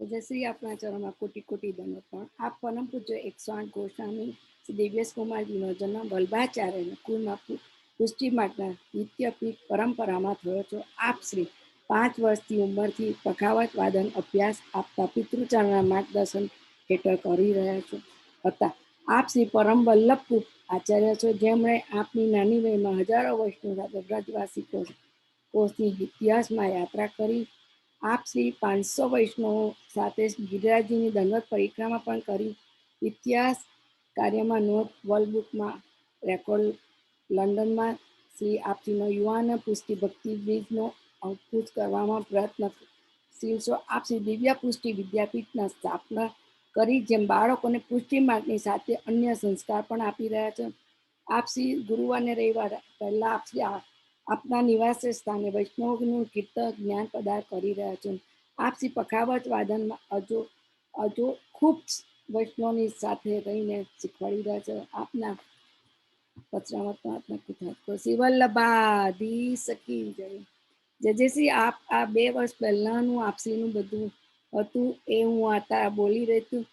जैसे ही अपना चरण कोटि कोटि दंडवत। आप परम पूज्य 108 गोस्वामी श्री दिव्येश कुमार जी નો જન્મ વલ્ભાચાર્ય કુળમાં પુષ્ટિ માટે નિત્યપીઠ પરંપરામાં થયો છે। આપ શ્રી 5 વર્ષની ઉંમરથી પખાવત વાદન અભ્યાસ આપતા પિતૃચરણના માર્ગદર્શન હેઠળ કરી રહ્યા છો હતા। આપ શ્રી પરમ વલ્લભ આચાર્ય છો, જેમણે આપની નાની વયમાં હજારો વૈષ્ણવ સાથે બ્રજવાસી કોષની ઇતિહાસમાં યાત્રા કરી। आप श्री 500 वैष्णव साथे गिरिराज जी दंडवत परिक्रमा पण करी। इतिहास कार्य में नोट वर्ल्ड बुक में रेकॉर्ड लंडन में श्री आपसी युवा पुष्टि भक्ति बीज नो अंकुश करवामां प्रयत्नशील छो। आप श्री दिव्या पुष्टि विद्यापीठ स्थापना करी, जेम बाळकोने पुष्टि मार्गनी साथे अन्य संस्कार पण आपी रह्या छे। आप श्री गुरुवार ने रविवार पहला आप श्री अपना निवास स्थाने वैष्णव कीर्तन ज्ञान पदार्थ करी रह्या छे। आप श्री पखावत वादन में अजो खूब वैष्णवनी साथे रहीने शीखवाड़ी रह्या छे। आपना पचरामत महात्मा कुठार श्री वल्लभादी सखी जय। जय श्री आप आ 2 वर्ष पहलानु आपश्रीनु बधुं हतुं ए हुं आता बोली रही थी।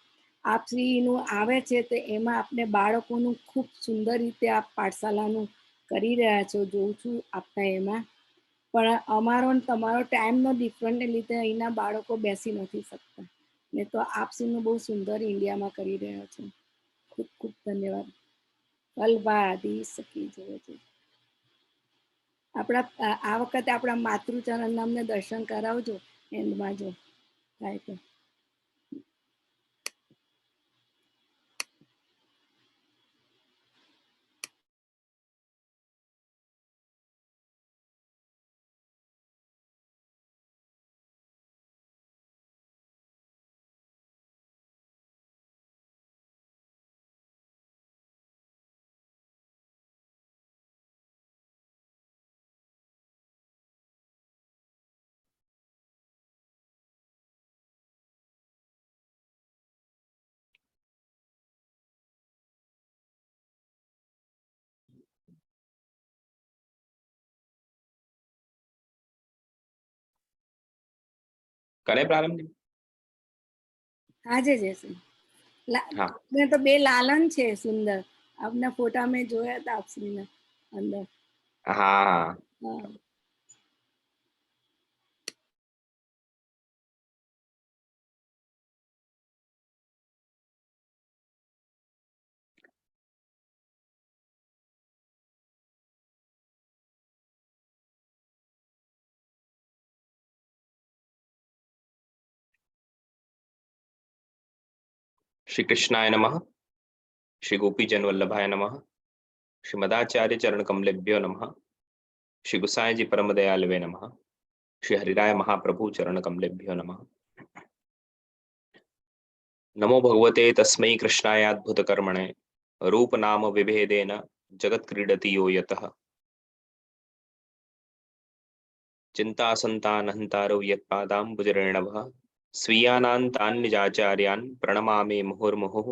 आपश्रीनु आवे छे तो एमां आपने बाळकोनुं खूब सुंदर रीते आप पाठशालानुं करी रह्या छो, जोउं छुं आपना एमां। पण अमारो ने तमारो टाइमनो डिफरंटने लीधे अहींना बाळको बेसी नथी शकता, ने तो आपश्रीनु बहु सुंदर इंडियामां करी रह्या छो। खूब खूब धन्यवाद। वल्लभादी सखी जय जय। આપણા આ વખતે આપણા માતૃચરણ નામને દર્શન કરાવજો એન્ડમાં જો થાય તો। करे प्रारंभ? આજે જશે हाँ ને તો બે લાલન છે સુંદર, આપના ફોટા મેં જોયા હતા આપશ્રીના અંદર। हाँ હા श्री कृष्णाय नमः, श्री गोपीजन वल्लभाय नमः, श्री मदाचार्य चरण कमलेभ्यो नमः, श्री गुसाई जी परम दयालवे नमः, श्री हरिराय महाप्रभु चरण कमलेभ्यो नमः। नमो भगवते तस्मै कृष्णाय अद्भुत कर्मणे रूप नाम विभेदेन जगत क्रीडति यो यतः। चिंता संतानहंतारो यत्पादाम्बुजरेणवः स्वीयानां तान्निजाचार्यान् प्रणमामि मुहुर्मुहुः।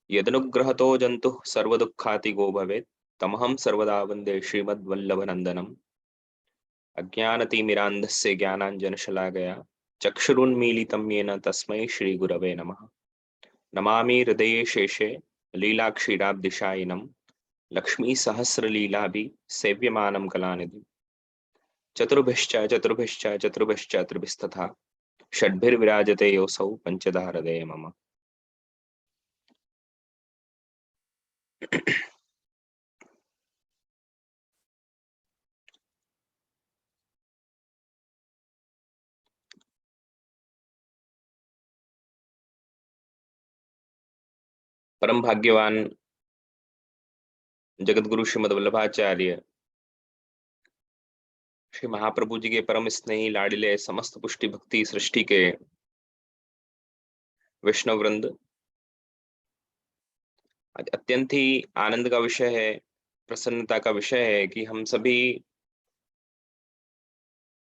यदनुग्रहतो जन्तुः सर्वदुःखातिगो भवेत् तमहं सर्वदा वन्दे श्रीमद्वल्लभनन्दनम्। अज्ञानतिमिरान्धस्य ज्ञानाञ्जनशलाकया चक्षुरुन्मीलितं येन तस्मै श्रीगुरवे नमः। नमामि हृदये शेषे लीलाक्षीराब्धिशायिनं लक्ष्मीसहस्रलीलाभिः सेव्यमानं कलानिधिम्। चतुर्भिश्च षड्भिर्विराजते योऽसौ पंचधा हृदये मम। परम भाग्यवान जगतगुरु श्रीमद वल्लभाचार्य श्री महाप्रभु जी के परम स्नेही लाडिले समस्त पुष्टि भक्ति सृष्टि के वैष्णव वृंद, अत्यंत ही आनंद का विषय है, प्रसन्नता का विषय है कि हम सभी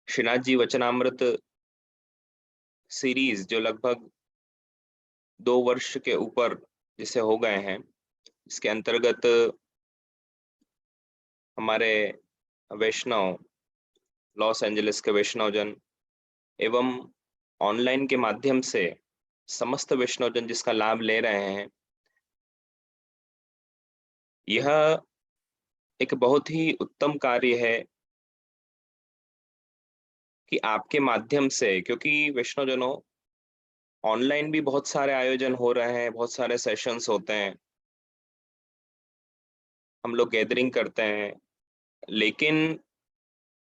श्रीनाथ जी वचनामृत सीरीज जो लगभग 2 वर्ष के ऊपर जिसे हो गए हैं, इसके अंतर्गत हमारे वैष्णव, लॉस एंजलिस के वैष्णव जन एवं ऑनलाइन के माध्यम से समस्त वैष्णवजन जिसका लाभ ले रहे हैं, यह एक बहुत ही उत्तम कार्य है कि आपके माध्यम से, क्योंकि वैष्णवजनों ऑनलाइन भी बहुत सारे आयोजन हो रहे हैं, बहुत सारे सेशंस होते हैं, हम लोग गैदरिंग करते हैं, लेकिन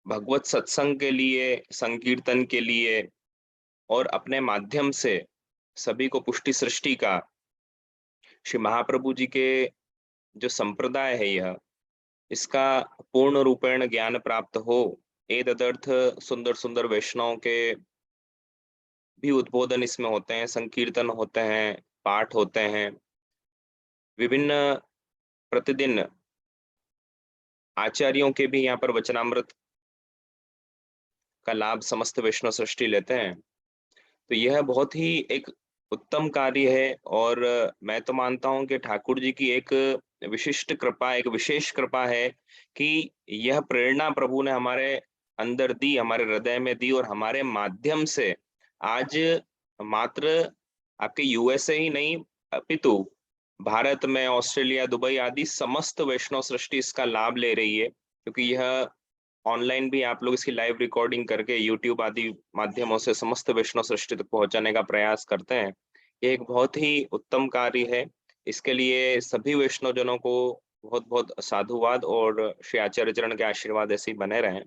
भगवत सत्संग के लिए, संकीर्तन के लिए और अपने माध्यम से सभी को पुष्टि सृष्टि का, श्री महाप्रभु जी के जो संप्रदाय है यह, इसका पूर्ण रूपेण ज्ञान प्राप्त हो, एतदर्थ सुंदर सुंदर वैष्णव के भी उद्बोधन इसमें होते हैं, संकीर्तन होते हैं, पाठ होते हैं, विभिन्न प्रतिदिन आचार्यों के भी यहाँ पर वचनामृत का लाभ समस्त वैष्णव सृष्टि लेते हैं। तो यह बहुत ही एक उत्तम कार्य है और मैं तो मानता हूँ कि ठाकुर जी की एक विशिष्ट कृपा, एक विशेष कृपा है कि यह प्रेरणा प्रभु ने हमारे अंदर दी, हमारे हृदय में दी और हमारे माध्यम से आज मात्र आपके यूएसए ही नहीं अपितु भारत में, ऑस्ट्रेलिया, दुबई आदि समस्त वैष्णव सृष्टि इसका लाभ ले रही है, क्योंकि यह ऑनलाइन भी आप लोग इसकी लाइव रिकॉर्डिंग करके यूट्यूब आदि माध्यमों से समस्त वैष्णव सृष्टि तक पहुंचाने का प्रयास करते हैं। ये एक बहुत ही उत्तम कार्य है। इसके लिए सभी वैष्णव जनों को बहुत बहुत साधुवाद और श्री आचार्य चरण के आशीर्वाद ऐसे ही बने रहें।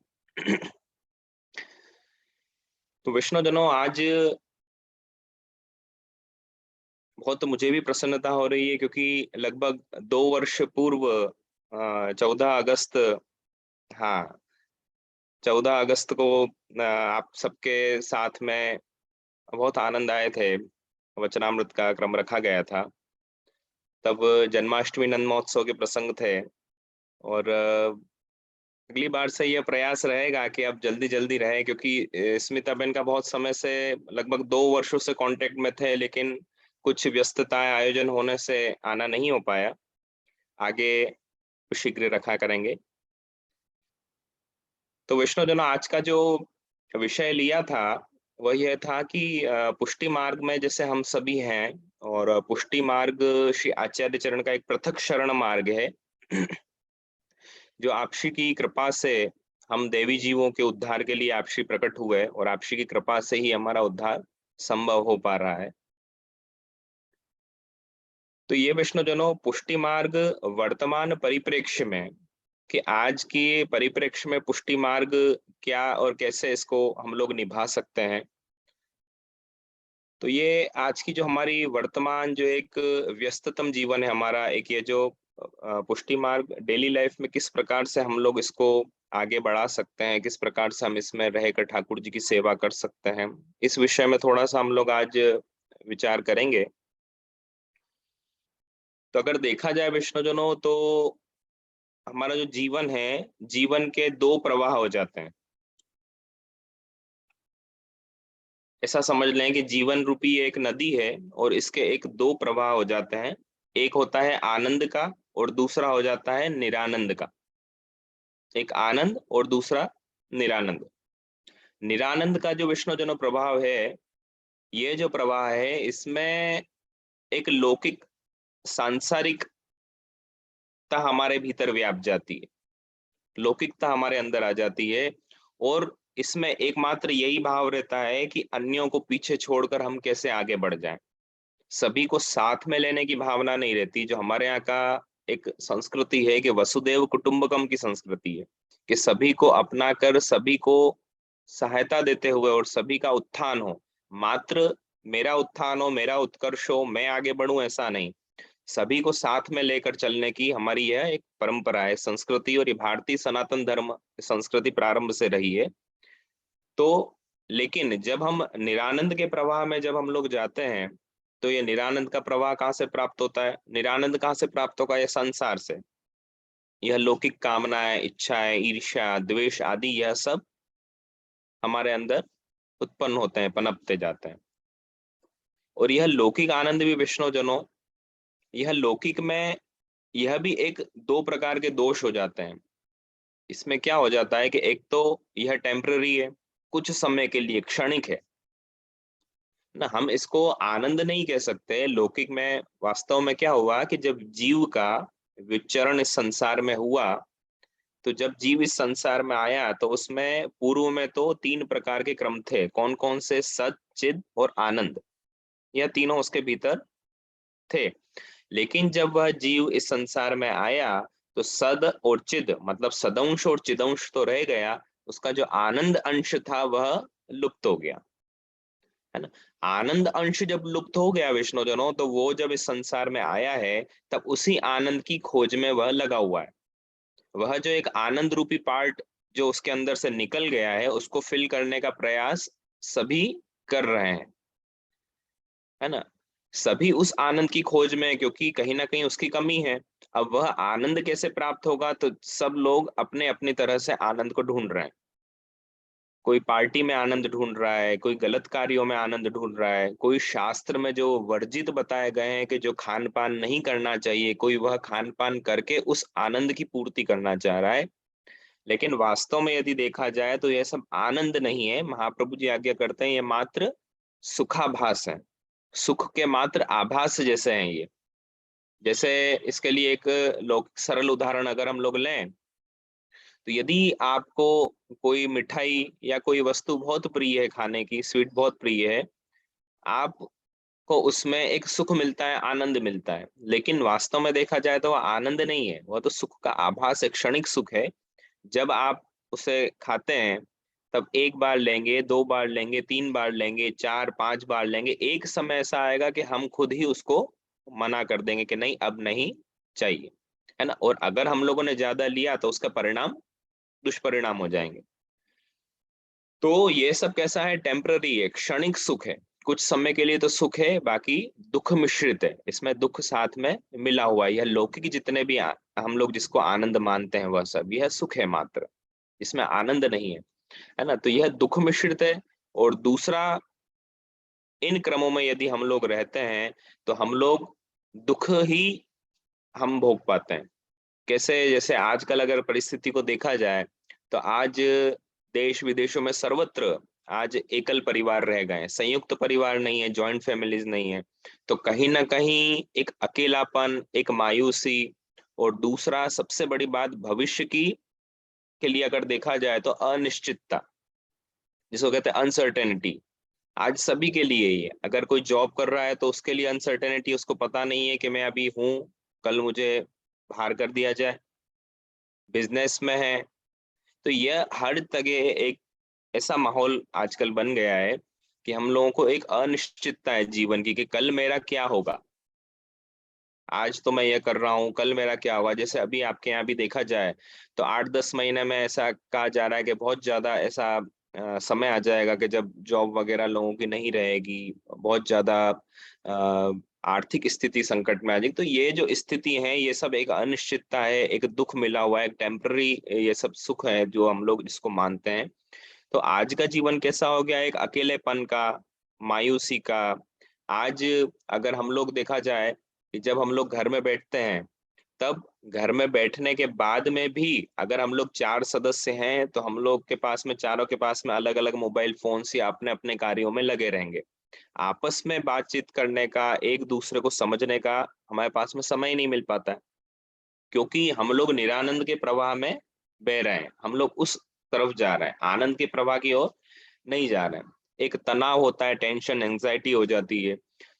तो वैष्णव जनों, आज बहुत मुझे भी प्रसन्नता हो रही है क्योंकि लगभग 2 वर्ष पूर्व 14 अगस्त, हाँ 14 अगस्त को आप सबके साथ में बहुत आनंद आए थे, वचनामृत का क्रम रखा गया था। तब जन्माष्टमी नंद महोत्सव के प्रसंग थे और अगली बार से यह प्रयास रहेगा कि अब जल्दी जल्दी रहे, क्योंकि स्मिता बेन का बहुत समय से, लगभग 2 वर्षों से कांटेक्ट में थे, लेकिन कुछ व्यस्तताएं आयोजन होने से आना नहीं हो पाया। आगे शीघ्र रखा करेंगे। तो वैष्णवजनों, आज का जो विषय लिया था वह यह था कि पुष्टि मार्ग में जैसे हम सभी हैं, और पुष्टि मार्ग श्री आचार्य चरण का एक पृथक शरण मार्ग है जो आपशी की कृपा से हम देवी जीवों के उद्धार के लिए आपशी प्रकट हुए और आपशी की कृपा से ही हमारा उद्धार संभव हो पा रहा है। तो ये वैष्णवजनों, पुष्टि मार्ग वर्तमान परिप्रेक्ष्य में, कि आज के परिप्रेक्ष्य में पुष्टि मार्ग क्या और कैसे इसको हम लोग निभा सकते हैं। तो ये आज की जो हमारी वर्तमान जो एक व्यस्ततम जीवन है हमारा, एक ये जो पुष्टि मार्ग डेली लाइफ में किस प्रकार से हम लोग इसको आगे बढ़ा सकते हैं, किस प्रकार से हम इसमें रहकर ठाकुर जी की सेवा कर सकते हैं, इस विषय में थोड़ा सा हम लोग आज विचार करेंगे। तो अगर देखा जाए वैष्णवजनों, तो हमारा जो जीवन है, जीवन के 2 प्रवाह हो जाते हैं। ऐसा समझ लें कि जीवन रूपी एक नदी है और इसके एक 2 प्रवाह हो जाते हैं। एक होता है आनंद का और दूसरा हो जाता है निरानंद का। एक आनंद और दूसरा निरानंद। निरानंद का जो विष्णुजनो प्रभाव है, ये जो प्रवाह है, इसमें एक लौकिक सांसारिकता हमारे भीतर व्याप जाती है, लौकिकता हमारे अंदर आ जाती है, और इसमें एकमात्र यही भाव रहता है कि अन्यों को पीछे छोड़कर हम कैसे आगे बढ़ जाएं। सभी को साथ में लेने की भावना नहीं रहती, जो हमारे यहाँ का एक संस्कृति है कि वसुदेव कुटुंबकम की संस्कृति है, कि सभी को अपना कर, सभी को सहायता देते हुए और सभी का उत्थान हो। मात्र मेरा उत्थान हो, मेरा उत्कर्ष हो, मैं आगे बढ़ूं, ऐसा नहीं। सभी को साथ में लेकर चलने की हमारी यह एक परंपरा है, संस्कृति, और ये भारतीय सनातन धर्म संस्कृति प्रारंभ से रही है। तो लेकिन जब हम निरानंद के प्रवाह में जब हम लोग जाते हैं, तो ये निरानंद का प्रवाह कहाँ से प्राप्त होता है? निरानंद कहाँ से प्राप्त होगा? ये संसार से। यह लौकिक कामनाएं, इच्छाएं, ईर्ष्या, द्वेष आदि, यह सब हमारे अंदर उत्पन्न होते हैं, पनपते जाते हैं। और यह लौकिक आनंद भी वैष्णवजनों, यह लौकिक में यह भी एक 2 प्रकार के दोष हो जाते हैं। इसमें क्या हो जाता है कि एक तो यह टेम्पररी है, कुछ समय के लिए क्षणिक है, ना, हम इसको आनंद नहीं कह सकते। लौकिक में वास्तव में क्या हुआ कि जब जीव का विचरण इस संसार में हुआ, तो जब जीव इस संसार में आया तो उसमें पूर्व में तो 3 प्रकार के क्रम थे। कौन कौन से? सत, चिद और आनंद। यह तीनों उसके भीतर थे। लेकिन जब वह जीव इस संसार में आया तो सद और चिद, मतलब सदंश और चिदंश तो रह गया, उसका जो आनंद अंश था वह लुप्त हो गया, है ना। आनंद अंश जब लुप्त हो गया विष्णुजनों, तो वो जब इस संसार में आया है तब उसी आनंद की खोज में वह लगा हुआ है। वह जो एक आनंद रूपी पार्ट जो उसके अंदर से निकल गया है, उसको फिल करने का प्रयास सभी कर रहे हैं, है ना। सभी उस आनंद की खोज में हैं, क्योंकि कहीं ना कहीं उसकी कमी है। अब वह आनंद कैसे प्राप्त होगा? तो सब लोग अपने अपनी तरह से आनंद को ढूंढ रहे हैं। कोई पार्टी में आनंद ढूंढ रहा है, कोई गलत कार्यों में आनंद ढूंढ रहा है, कोई शास्त्र में जो वर्जित बताए गए हैं कि जो खान पान नहीं करना चाहिए, कोई वह खान पान करके उस आनंद की पूर्ति करना चाह रहा है। लेकिन वास्तव में यदि देखा जाए तो यह सब आनंद नहीं है। महाप्रभु जी आज्ञा करते हैं, ये मात्र सुखाभास है, सुख के मात्र आभास जैसे हैं ये। जैसे इसके लिए एक लोग सरल उदाहरण अगर हम लोग लें, तो यदि आपको कोई मिठाई या कोई वस्तु बहुत प्रिय है, खाने की स्वीट बहुत प्रिय है, आपको उसमें एक सुख मिलता है, आनंद मिलता है। लेकिन वास्तव में देखा जाए तो वह आनंद नहीं है, वह तो सुख का आभास है, क्षणिक सुख है। जब आप उसे खाते हैं तब एक बार लेंगे, 2 बार लेंगे, 3 बार लेंगे, 4 5 बार लेंगे, एक समय ऐसा आएगा कि हम खुद ही उसको मना कर देंगे कि नहीं, अब नहीं चाहिए, है ना। और अगर हम लोगों ने ज्यादा लिया तो उसका परिणाम दुष्परिणाम हो जाएंगे। तो ये सब कैसा है? टेम्पररी है, क्षणिक सुख है। कुछ समय के लिए तो सुख है, बाकी दुख मिश्रित है, इसमें दुख साथ में मिला हुआ है। यह लौकिक जितने भी हम लोग जिसको आनंद मानते हैं, वह सब यह सुख है मात्र, इसमें आनंद नहीं है ना। तो यह दुख मिश्रित है। और दूसरा, इन क्रमों में यदि हम लोग रहते हैं तो हम लोग दुख ही हम भोग पाते हैं। कैसे? जैसे आजकल अगर परिस्थिति को देखा जाए तो आज देश विदेशों में सर्वत्र आज एकल परिवार रह गए हैं, संयुक्त परिवार नहीं है, जॉइंट फैमिलीज नहीं है। तो कहीं ना कहीं एक अकेलापन, एक मायूसी, और दूसरा सबसे बड़ी बात भविष्य की के लिए अगर देखा जाए तो अनिश्चितता, जिसको कहते हैं अनसर्टेनिटी, आज सभी के लिए ही है। अगर कोई जॉब कर रहा है तो उसके लिए अनसर्टेनिटी, उसको पता नहीं है कि मैं अभी हूँ, कल मुझे बाहर कर दिया जाए। बिजनेस में है तो यह हर जगह एक ऐसा माहौल आजकल बन गया है कि हम लोगों को एक अनिश्चितता है जीवन की, कि कल मेरा क्या होगा। आज तो मैं ये कर रहा हूँ, कल मेरा क्या होगा। जैसे अभी आपके यहाँ भी देखा जाए तो 8-10 महीने में ऐसा कहा जा रहा है कि बहुत ज्यादा ऐसा समय आ जाएगा कि जब जॉब वगैरह लोगों की नहीं रहेगी, बहुत ज्यादा आर्थिक स्थिति संकट में आ जाएगी। तो ये जो स्थिति है, ये सब एक अनिश्चितता है, एक दुख मिला हुआ है, एक टेम्पररी ये सब सुख है जो हम लोग जिसको मानते हैं। तो आज का जीवन कैसा हो गया? एक अकेलेपन का, मायूसी का। आज अगर हम लोग देखा जाए कि जब हम लोग घर में बैठते हैं, तब घर में बैठने के बाद में भी अगर हम लोग 4 सदस्य हैं तो हम लोग के पास में, चारों के पास में अलग अलग मोबाइल फोन से अपने अपने कार्यों में लगे रहेंगे। आपस में बातचीत करने का, एक दूसरे को समझने का हमारे पास में समय ही नहीं मिल पाता है, क्योंकि हम लोग निरानंद के प्रवाह में बह रहे हैं, हम लोग उस तरफ जा रहे हैं, आनंद के प्रवाह की ओर नहीं जा रहे हैं। एक तनाव होता है, टेंशन, एंजाइटी हो जाती है।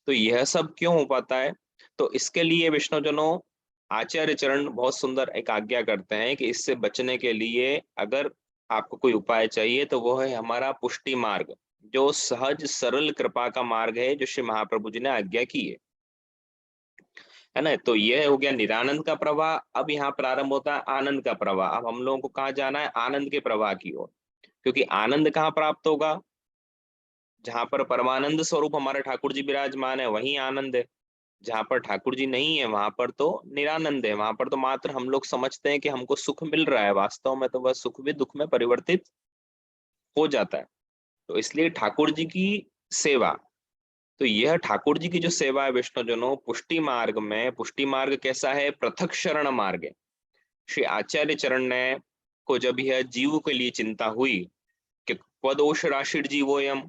तो यह सब क्यों हो पाता है? तो इसके लिए विष्णुजनों, आचार्य चरण बहुत सुंदर एक आज्ञा करते हैं कि इससे बचने के लिए अगर आपको कोई उपाय चाहिए तो वो है हमारा पुष्टि मार्ग, जो सहज सरल कृपा का मार्ग है, जो श्री महाप्रभु जी ने आज्ञा की है ना। तो यह हो गया निरानंद का प्रवाह। अब यहाँ प्रारंभ होता है आनंद का प्रवाह। अब हम लोगों को कहाँ जाना है? आनंद के प्रवाह की ओर। क्योंकि आनंद कहाँ प्राप्त होगा? जहां पर परमानंद स्वरूप हमारे ठाकुर जी विराजमान है वहीं आनंद है। जहां पर ठाकुर जी नहीं है वहां पर तो निरानंद है, वहां पर तो मात्र हम लोग समझते हैं कि हमको सुख मिल रहा है, वास्तव में तो वह सुख भी दुख में परिवर्तित हो जाता है। तो इसलिए ठाकुर जी की सेवा, तो यह ठाकुर जी की जो सेवा है विष्णुजनों, पुष्टि मार्ग में, पुष्टि मार्ग कैसा है? पृथक शरण मार्ग है। श्री आचार्य चरण ने को जब यह जीव के लिए चिंता हुई कि पदोष राशि जीवोयम,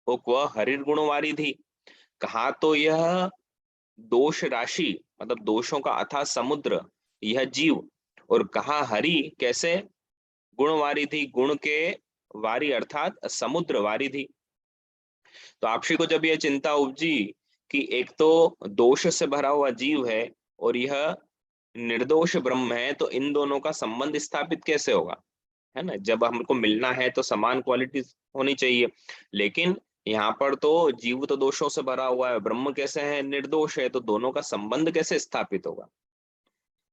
ओ क्व हरिर्गुण वारिधि, कहा तो यह दोष राशि मतलब दोषों का अथाह समुद्र यह जीव, और कहा हरि कैसे, गुण वारिधि, गुण के वारी अर्थात समुद्र वारिधि। तो आपसी को जब यह चिंता उपजी कि एक तो दोष से भरा हुआ जीव है और यह निर्दोष ब्रह्म है, तो इन दोनों का संबंध स्थापित कैसे होगा, है ना। जब हमको मिलना है तो समान क्वालिटी होनी चाहिए, लेकिन यहाँ पर तो जीव तो दोषों से भरा हुआ है, ब्रह्म कैसे है, निर्दोष है, तो दोनों का संबंध कैसे स्थापित होगा।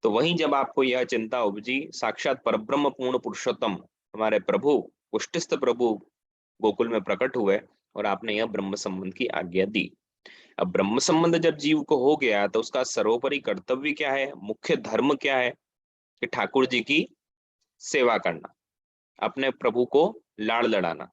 तो वहीं जब आपको यह चिंता उपजी, साक्षात परब्रह्म पूर्ण पुरुषोत्तम हमारे प्रभु पुष्टिस्थ प्रभु गोकुल में प्रकट हुए और आपने यह ब्रह्म संबंध की आज्ञा दी। अब ब्रह्म संबंध जब जीव को हो गया तो उसका सर्वोपरि कर्तव्य क्या है, मुख्य धर्म क्या है, कि ठाकुर जी की सेवा करना, अपने प्रभु को लाड़ लड़ाना,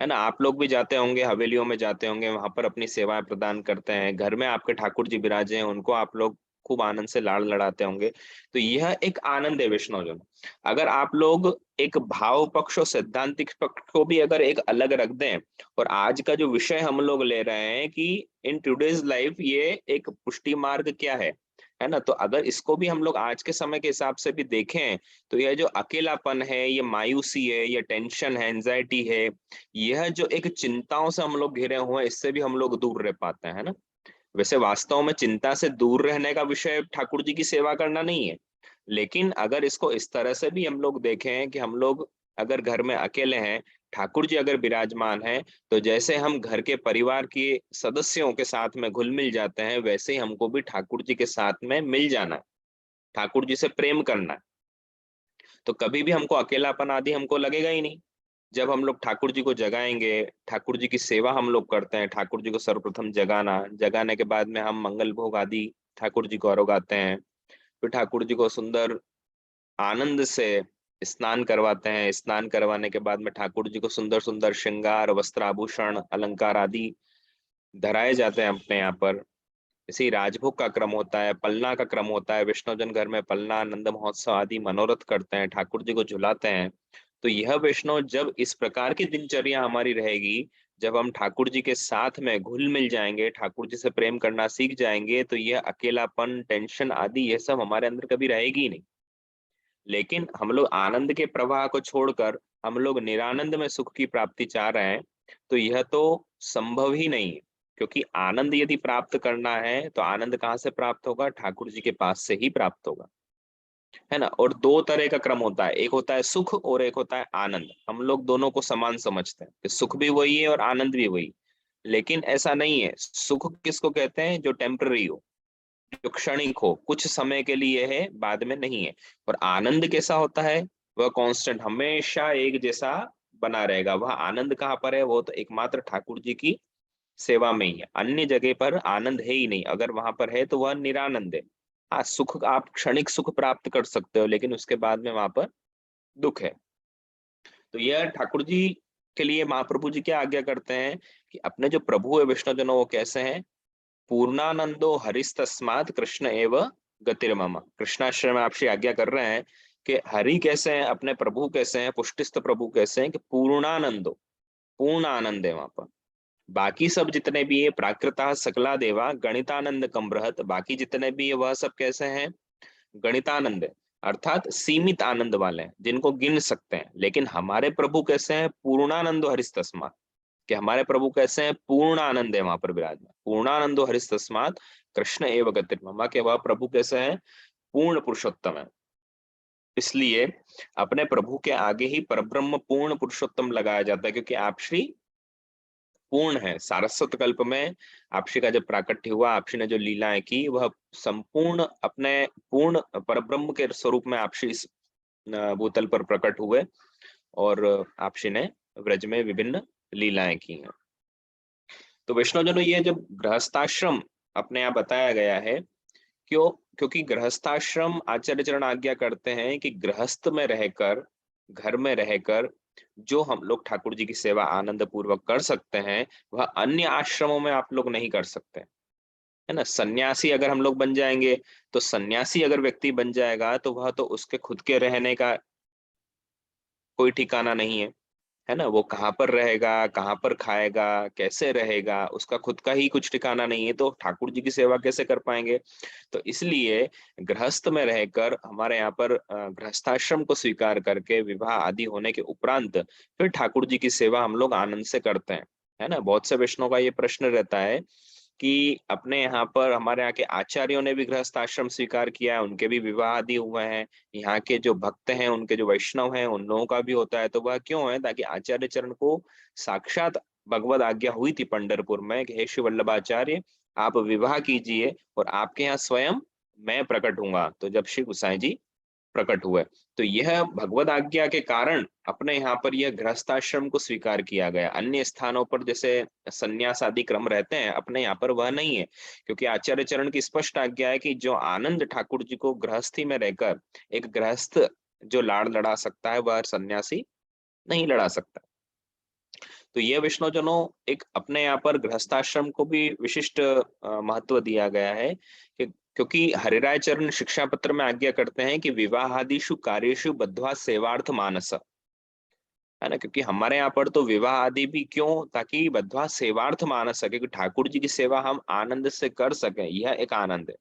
है ना। आप लोग भी जाते होंगे, हवेलियों में जाते होंगे, वहां पर अपनी सेवाएं प्रदान करते हैं, घर में आपके ठाकुर जी विराजे हैं, उनको आप लोग खूब आनंद से लाड़ लड़ाते होंगे। तो यह एक आनंद है वैष्णव जन। अगर आप लोग एक भाव पक्ष और सैद्धांतिक पक्ष को भी अगर एक अलग रख दें, और आज का जो विषय हम लोग ले रहे हैं कि इन टुडेज लाइफ ये एक पुष्टि मार्ग क्या है ना, तो अगर इसको भी हम लोग आज के समय के हिसाब से भी देखें, तो यह जो अकेलापन है, ये मायूसी है, ये टेंशन है, एंजाइटी है, यह जो एक चिंताओं से हम लोग घिरे हुए हैं, इससे भी हम लोग दूर रह पाते हैं, है ना। वैसे वास्तव में चिंता से दूर रहने का विषय ठाकुर जी की सेवा करना नहीं है, लेकिन अगर इसको इस तरह से भी हम लोग देखें कि हम लोग अगर घर में अकेले हैं, ठाकुर जी अगर विराजमान है, तो जैसे हम घर के परिवार के सदस्यों के साथ में घुल मिल जाते हैं, वैसे ही हमको भी ठाकुर जी के साथ में मिल जाना है, ठाकुर जी से प्रेम करना है। तो कभी भी हमको अकेलापन आदि हमको लगेगा ही नहीं। जब हम लोग ठाकुर जी को जगाएंगे, ठाकुर जी की सेवा हम लोग करते हैं, ठाकुर जी को सर्वप्रथम जगाना, जगाने के बाद में हम मंगल भोग आदि ठाकुर जी को आरोगाते हैं, फिर ठाकुर जी को सुंदर आनंद से स्नान करवाते हैं, स्नान करवाने के बाद में ठाकुर जी को सुंदर सुंदर श्रृंगार वस्त्र आभूषण अलंकार आदि धराए जाते हैं अपने यहाँ पर। इसी राजभोग का क्रम होता है, पलना का क्रम होता है, वैष्णवजन घर में पलना आनंद महोत्सव आदि मनोरथ करते हैं, ठाकुर जी को झुलाते हैं। तो यह वैष्णव जब इस प्रकार की दिनचर्या हमारी रहेगी, जब हम ठाकुर जी के साथ में घुल मिल जाएंगे, ठाकुर जी से प्रेम करना सीख जाएंगे, तो यह अकेलापन टेंशन आदि यह सब हमारे अंदर कभी रहेगी ही नहीं। लेकिन हम लोग आनंद के प्रवाह को छोड़कर हम लोग निरानंद में सुख की प्राप्ति चाह रहे हैं, तो यह तो संभव ही नहीं है। क्योंकि आनंद यदि प्राप्त करना है तो आनंद कहाँ से प्राप्त होगा, ठाकुर जी के पास से ही प्राप्त होगा, है ना। और दो तरह का क्रम होता है, एक होता है सुख और एक होता है आनंद। हम लोग दोनों को समान समझते हैं कि सुख भी वही है और आनंद भी वही, लेकिन ऐसा नहीं है। सुख किसको कहते हैं, जो टेम्पररी हो, जो क्षणिक हो, कुछ समय के लिए है, बाद में नहीं है। और आनंद कैसा होता है, वह कांस्टेंट, हमेशा एक जैसा बना रहेगा। वह आनंद कहाँ पर है, वो तो एकमात्र ठाकुर जी की सेवा में ही है, अन्य जगह पर आनंद है ही नहीं। अगर वहां पर है तो वह निरानंद है। हाँ, सुख आप क्षणिक सुख प्राप्त कर सकते हो, लेकिन उसके बाद में वहां पर दुख है। तो यह ठाकुर जी के लिए महाप्रभु जी क्या आज्ञा करते हैं कि अपने जो प्रभु है वैष्णवजनों, वो कैसे हैं, पूर्णानंदो हरिस्तस्मात् कृष्ण एव गतिर्मम। कृष्णाश्रम में आपसे आज्ञा कर रहे हैं कि हरि कैसे हैं, अपने प्रभु कैसे हैं, पुष्टिस्थ प्रभु कैसे हैं, कि पूर्णानंदो, पूर्ण आनंद है वहां पर। बाकी सब जितने भी है प्राकृता सकला देवा गणितानंद कम बृहत, बाकी जितने भी है वह सब कैसे हैं, गणितानंद है, अर्थात सीमित आनंद वाले हैं, जिनको गिन सकते हैं। लेकिन हमारे प्रभु कैसे हैं, पूर्णानंदो हरिस्तस्मात्, कि हमारे प्रभु कैसे हैं, पूर्ण आनंद है वहां पर विराजमान, पूर्णानंदो हरिस्तस्मात् कृष्ण एव गतिर्मम, के वह प्रभु कैसे हैं, पूर्ण पुरुषोत्तम है। इसलिए अपने प्रभु के आगे ही परब्रह्म पूर्ण पुरुषोत्तम लगाया जाता है, क्योंकि आप श्री पूर्ण है। सारस्वत कल्प में आपसी का जब प्राकट्य हुआ, आपसी ने जो लीलाएं की, वह संपूर्ण अपने पूर्ण परब्रह्म के स्वरूप में आपसी इस भूतल पर प्रकट हुए, और आपसी ने व्रज में विभिन्न लीलाएं की हैं। तो वैष्णवजनों, ये जब गृहस्थाश्रम अपने यहाँ बताया गया है, क्योंकि गृहस्थाश्रम आचार्य चरण आज्ञा करते हैं कि गृहस्थ में रहकर, घर में रहकर जो हम लोग ठाकुर जी की सेवा आनंद पूर्वक कर सकते हैं, वह अन्य आश्रमों में आप लोग नहीं कर सकते, है ना। सन्यासी अगर हम लोग बन जाएंगे, तो सन्यासी अगर व्यक्ति बन जाएगा, तो वह तो उसके खुद के रहने का कोई ठिकाना नहीं है, है ना। वो कहाँ पर रहेगा, कहाँ पर खाएगा, कैसे रहेगा, उसका खुद का ही कुछ ठिकाना नहीं है, तो ठाकुर जी की सेवा कैसे कर पाएंगे। तो इसलिए गृहस्थ में रहकर हमारे यहाँ पर गृहस्थाश्रम को स्वीकार करके विवाह आदि होने के उपरांत फिर ठाकुर जी की सेवा हम लोग आनंद से करते हैं। है ना। बहुत से वैष्णव का ये प्रश्न रहता है कि अपने यहाँ पर हमारे यहाँ के आचार्यों ने भी गृहस्थ आश्रम स्वीकार किया है, उनके भी विवाह आदि हुए हैं। यहाँ के जो भक्त हैं, उनके जो वैष्णव हैं, उन लोगों का भी होता है। तो वह क्यों है? ताकि आचार्य चरण को साक्षात भगवत आज्ञा हुई थी पंढरपुर में कि हे श्री वल्लभाचार्य, आप विवाह कीजिए और आपके यहाँ स्वयं मैं प्रकट हूंगा। तो जब श्री गुसाई जी प्रकट हुए, तो यह भगवत आज्ञा के कारण अपने यहाँ पर यह गृहस्थाश्रम को स्वीकार किया गया। अन्य स्थानों पर जैसे संन्यास आदि क्रम रहते हैं, अपने यहाँ पर वह नहीं है, क्योंकि आचार्य चरण की स्पष्ट आज्ञा है कि जो आनंद ठाकुर जी को गृहस्थी में रहकर एक गृहस्थ जो लाड़ लड़ा सकता है, वह सन्यासी नहीं लड़ा सकता। तो ये वैष्णवजनों एक अपने यहाँ पर गृहस्थाश्रम को भी विशिष्ट महत्व दिया गया है कि क्योंकि हरिराय चरण शिक्षा पत्र में आज्ञा करते हैं कि विवाहादिषु कार्येषु बद्ध्वा सेवार्थ मानस, है ना। क्योंकि हमारे यहाँ पर तो विवाह आदि भी क्यों, ताकि बद्ध्वा सेवार्थ मानस सके, कि ठाकुर जी की सेवा हम आनंद से कर सकें, यह एक आनंद है।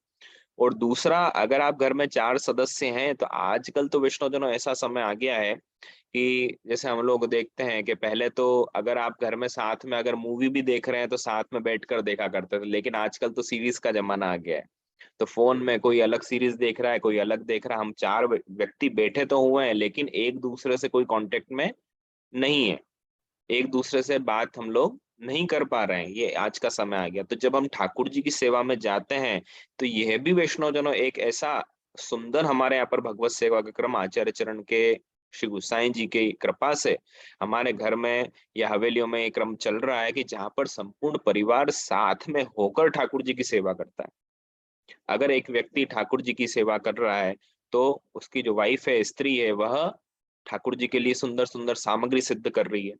और दूसरा, अगर आप घर में 4 सदस्य हैं, तो आजकल तो वैष्णवजनों ऐसा समय आ गया है कि जैसे हम लोग देखते हैं कि पहले तो अगर आप घर में साथ में अगर मूवी भी देख रहे हैं तो साथ में बैठकर देखा करते थे, लेकिन आजकल तो सीरीज का जमाना आ गया है। तो फोन में कोई अलग सीरीज देख रहा है, कोई अलग देख रहा है, हम 4 व्यक्ति बैठे तो हुए हैं, लेकिन एक दूसरे से कोई कांटेक्ट में नहीं है, एक दूसरे से बात हम लोग नहीं कर पा रहे हैं। ये आज का समय आ गया। तो जब हम ठाकुर जी की सेवा में जाते हैं, तो यह भी वैष्णव जनों एक ऐसा सुंदर हमारे यहाँ पर भगवत सेवा का क्रम आचार्य चरण के श्री गुसाई जी की कृपा से हमारे घर में या हवेलियों में एक क्रम चल रहा है कि जहाँ पर संपूर्ण परिवार साथ में होकर ठाकुर जी की सेवा करता है। अगर एक व्यक्ति ठाकुर जी की सेवा कर रहा है, तो उसकी जो वाइफ है, स्त्री है, वह ठाकुर जी के लिए सुंदर सुंदर सामग्री सिद्ध कर रही है।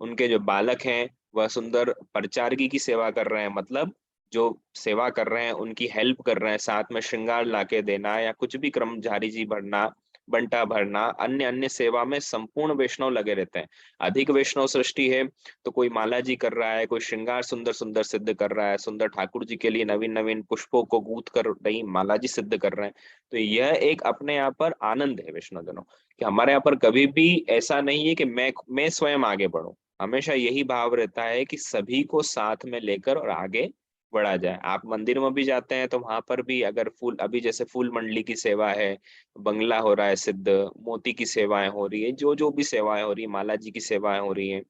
उनके जो बालक हैं, वह सुंदर परिचारकी की सेवा कर रहे हैं, मतलब जो सेवा कर रहे हैं उनकी हेल्प कर रहे हैं, साथ में श्रृंगार लाके देना या कुछ भी क्रमचारी जी भरना, बंटा भरना, अन्य अन्य सेवा में संपूर्ण वैष्णव लगे रहते हैं। अधिक वैष्णव सृष्टि है, तो कोई माला जी कर रहा है, कोई श्रृंगार सुंदर सुंदर सिद्ध कर रहा है, सुंदर ठाकुर जी के लिए नवीन नवीन पुष्पों को गूंथ कर नई माला जी सिद्ध कर रहे हैं। तो यह एक अपने यहाँ पर आनंद है वैष्णव जनों, कि हमारे यहाँ पर कभी भी ऐसा नहीं है कि मैं स्वयं आगे बढ़ूं। हमेशा यही भाव रहता है कि सभी को साथ में लेकर और आगे बढ़ा जाए। आप मंदिर में भी जाते हैं तो वहां पर भी अगर फूल, अभी जैसे फूल मंडली की सेवा है, बंगला हो रहा है सिद्ध, मोती की सेवाएं हो रही है, जो जो भी सेवाएं हो रही है, माला जी की सेवाएं हो रही है,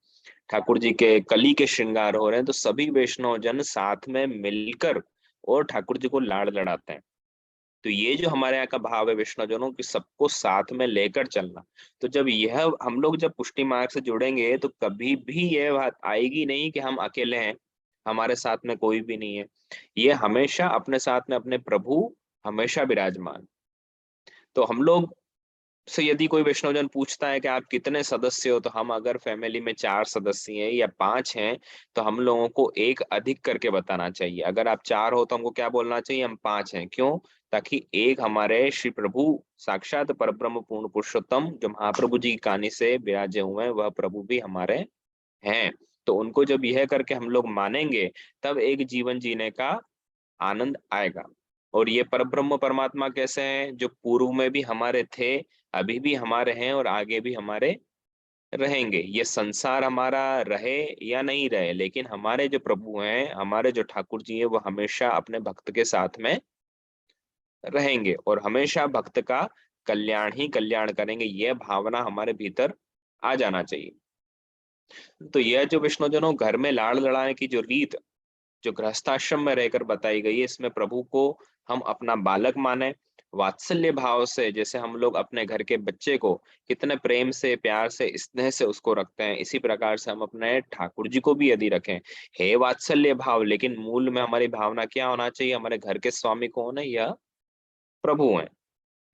ठाकुर जी के कली के श्रृंगार हो रहे हैं, तो सभी वैष्णव जन साथ में मिलकर और ठाकुर जी को लाड़ लड़ाते हैं। तो ये जो हमारे यहाँ का भाव है वैष्णवजनों की, सबको साथ में लेकर चलना। तो जब यह हम लोग जब पुष्टि मार्ग से जुड़ेंगे, तो कभी भी यह बात आएगी नहीं कि हम अकेले हैं, हमारे साथ में कोई भी नहीं है। ये हमेशा अपने साथ में अपने प्रभु हमेशा विराजमान। तो हम लोग से यदि कोई वैष्णवजन पूछता है कि आप कितने सदस्य हो, तो हम अगर फैमिली में 4 सदस्य हैं या 5 हैं, तो हम लोगों को एक अधिक करके बताना चाहिए। अगर आप 4 हो तो हमको क्या बोलना चाहिए? हम 5 हैं। क्यों? ताकि एक हमारे श्री प्रभु साक्षात परब्रह्म पूर्ण पुरुषोत्तम जो महाप्रभु जी की कहानी से विराजे हुए हैं, वह प्रभु भी हमारे हैं। तो उनको जब यह करके हम लोग मानेंगे, तब एक जीवन जीने का आनंद आएगा। और ये परब्रह्म परमात्मा कैसे हैं? जो पूर्व में भी हमारे थे, अभी भी हमारे हैं और आगे भी हमारे रहेंगे। ये संसार हमारा रहे या नहीं रहे, लेकिन हमारे जो प्रभु हैं, हमारे जो ठाकुर जी हैं, वो हमेशा अपने भक्त के साथ में रहेंगे और हमेशा भक्त का कल्याण ही कल्याण करेंगे। यह भावना हमारे भीतर आ जाना चाहिए। तो यह जो विष्णुजनों घर में लाड़ लड़ाने की जो रीत जो गृहस्थाश्रम में रहकर बताई गई है, इसमें प्रभु को हम अपना बालक माने, वात्सल्य भाव से, जैसे हम लोग अपने घर के बच्चे को कितने प्रेम से, प्यार से, स्नेह से उसको रखते हैं, इसी प्रकार से हम अपने ठाकुर जी को भी यदि रखें, हे वात्सल्य भाव, लेकिन मूल में हमारी भावना क्या होना चाहिए? हमारे घर के स्वामी कौन है? यह प्रभु है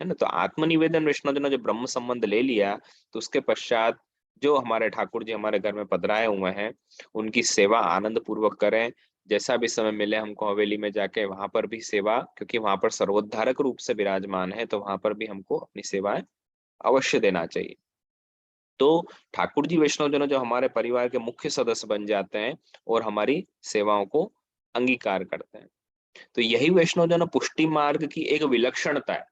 ना। तो आत्मनिवेदन वैष्णव ने जो ब्रह्म संबंध ले लिया, तो उसके पश्चात जो हमारे ठाकुर जी हमारे घर में पधराए हुए हैं, उनकी सेवा आनंद पूर्वक करें। जैसा भी समय मिले हमको हवेली में जाके वहां पर भी सेवा, क्योंकि वहां पर सर्वोद्धारक रूप से विराजमान है, तो वहां पर भी हमको अपनी सेवाएं अवश्य देना चाहिए। तो ठाकुर जी वैष्णवजन जो हमारे परिवार के मुख्य सदस्य बन जाते हैं और हमारी सेवाओं को अंगीकार करते हैं। तो यही वैष्णवजन पुष्टि मार्ग की एक विलक्षणता है।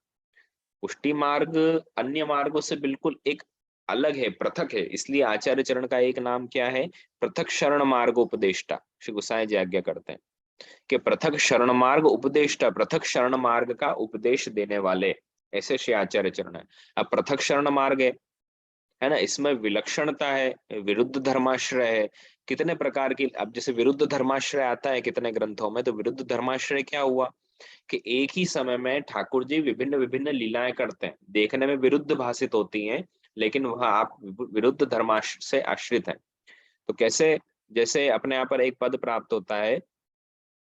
पुष्टि मार्ग अन्य मार्गों से बिल्कुल एक अलग है, पृथक है। इसलिए आचार्य चरण का एक नाम क्या है? पृथक शरण मार्ग उपदेष्टा। श्री गोसाई जी आज्ञा करते हैं कि पृथक शरण मार्ग उपदेष्टा, पृथक शरण मार्ग का उपदेश देने वाले, ऐसे श्री आचार्य चरण है। अब पृथक शरण मार्ग है ना, इसमें विलक्षणता है, विरुद्ध धर्माश्रय है। कितने प्रकार की, अब जैसे विरुद्ध धर्माश्रय आता है कितने ग्रंथों में, तो विरुद्ध धर्माश्रय क्या हुआ कि एक ही समय में ठाकुर जी विभिन्न विभिन्न लीलाएं करते हैं, देखने में विरुद्ध भाषित होती हैं, लेकिन वह आप विरुद्ध धर्माश्रय से आश्रित है। तो कैसे? जैसे अपने यहाँ पर एक पद प्राप्त होता है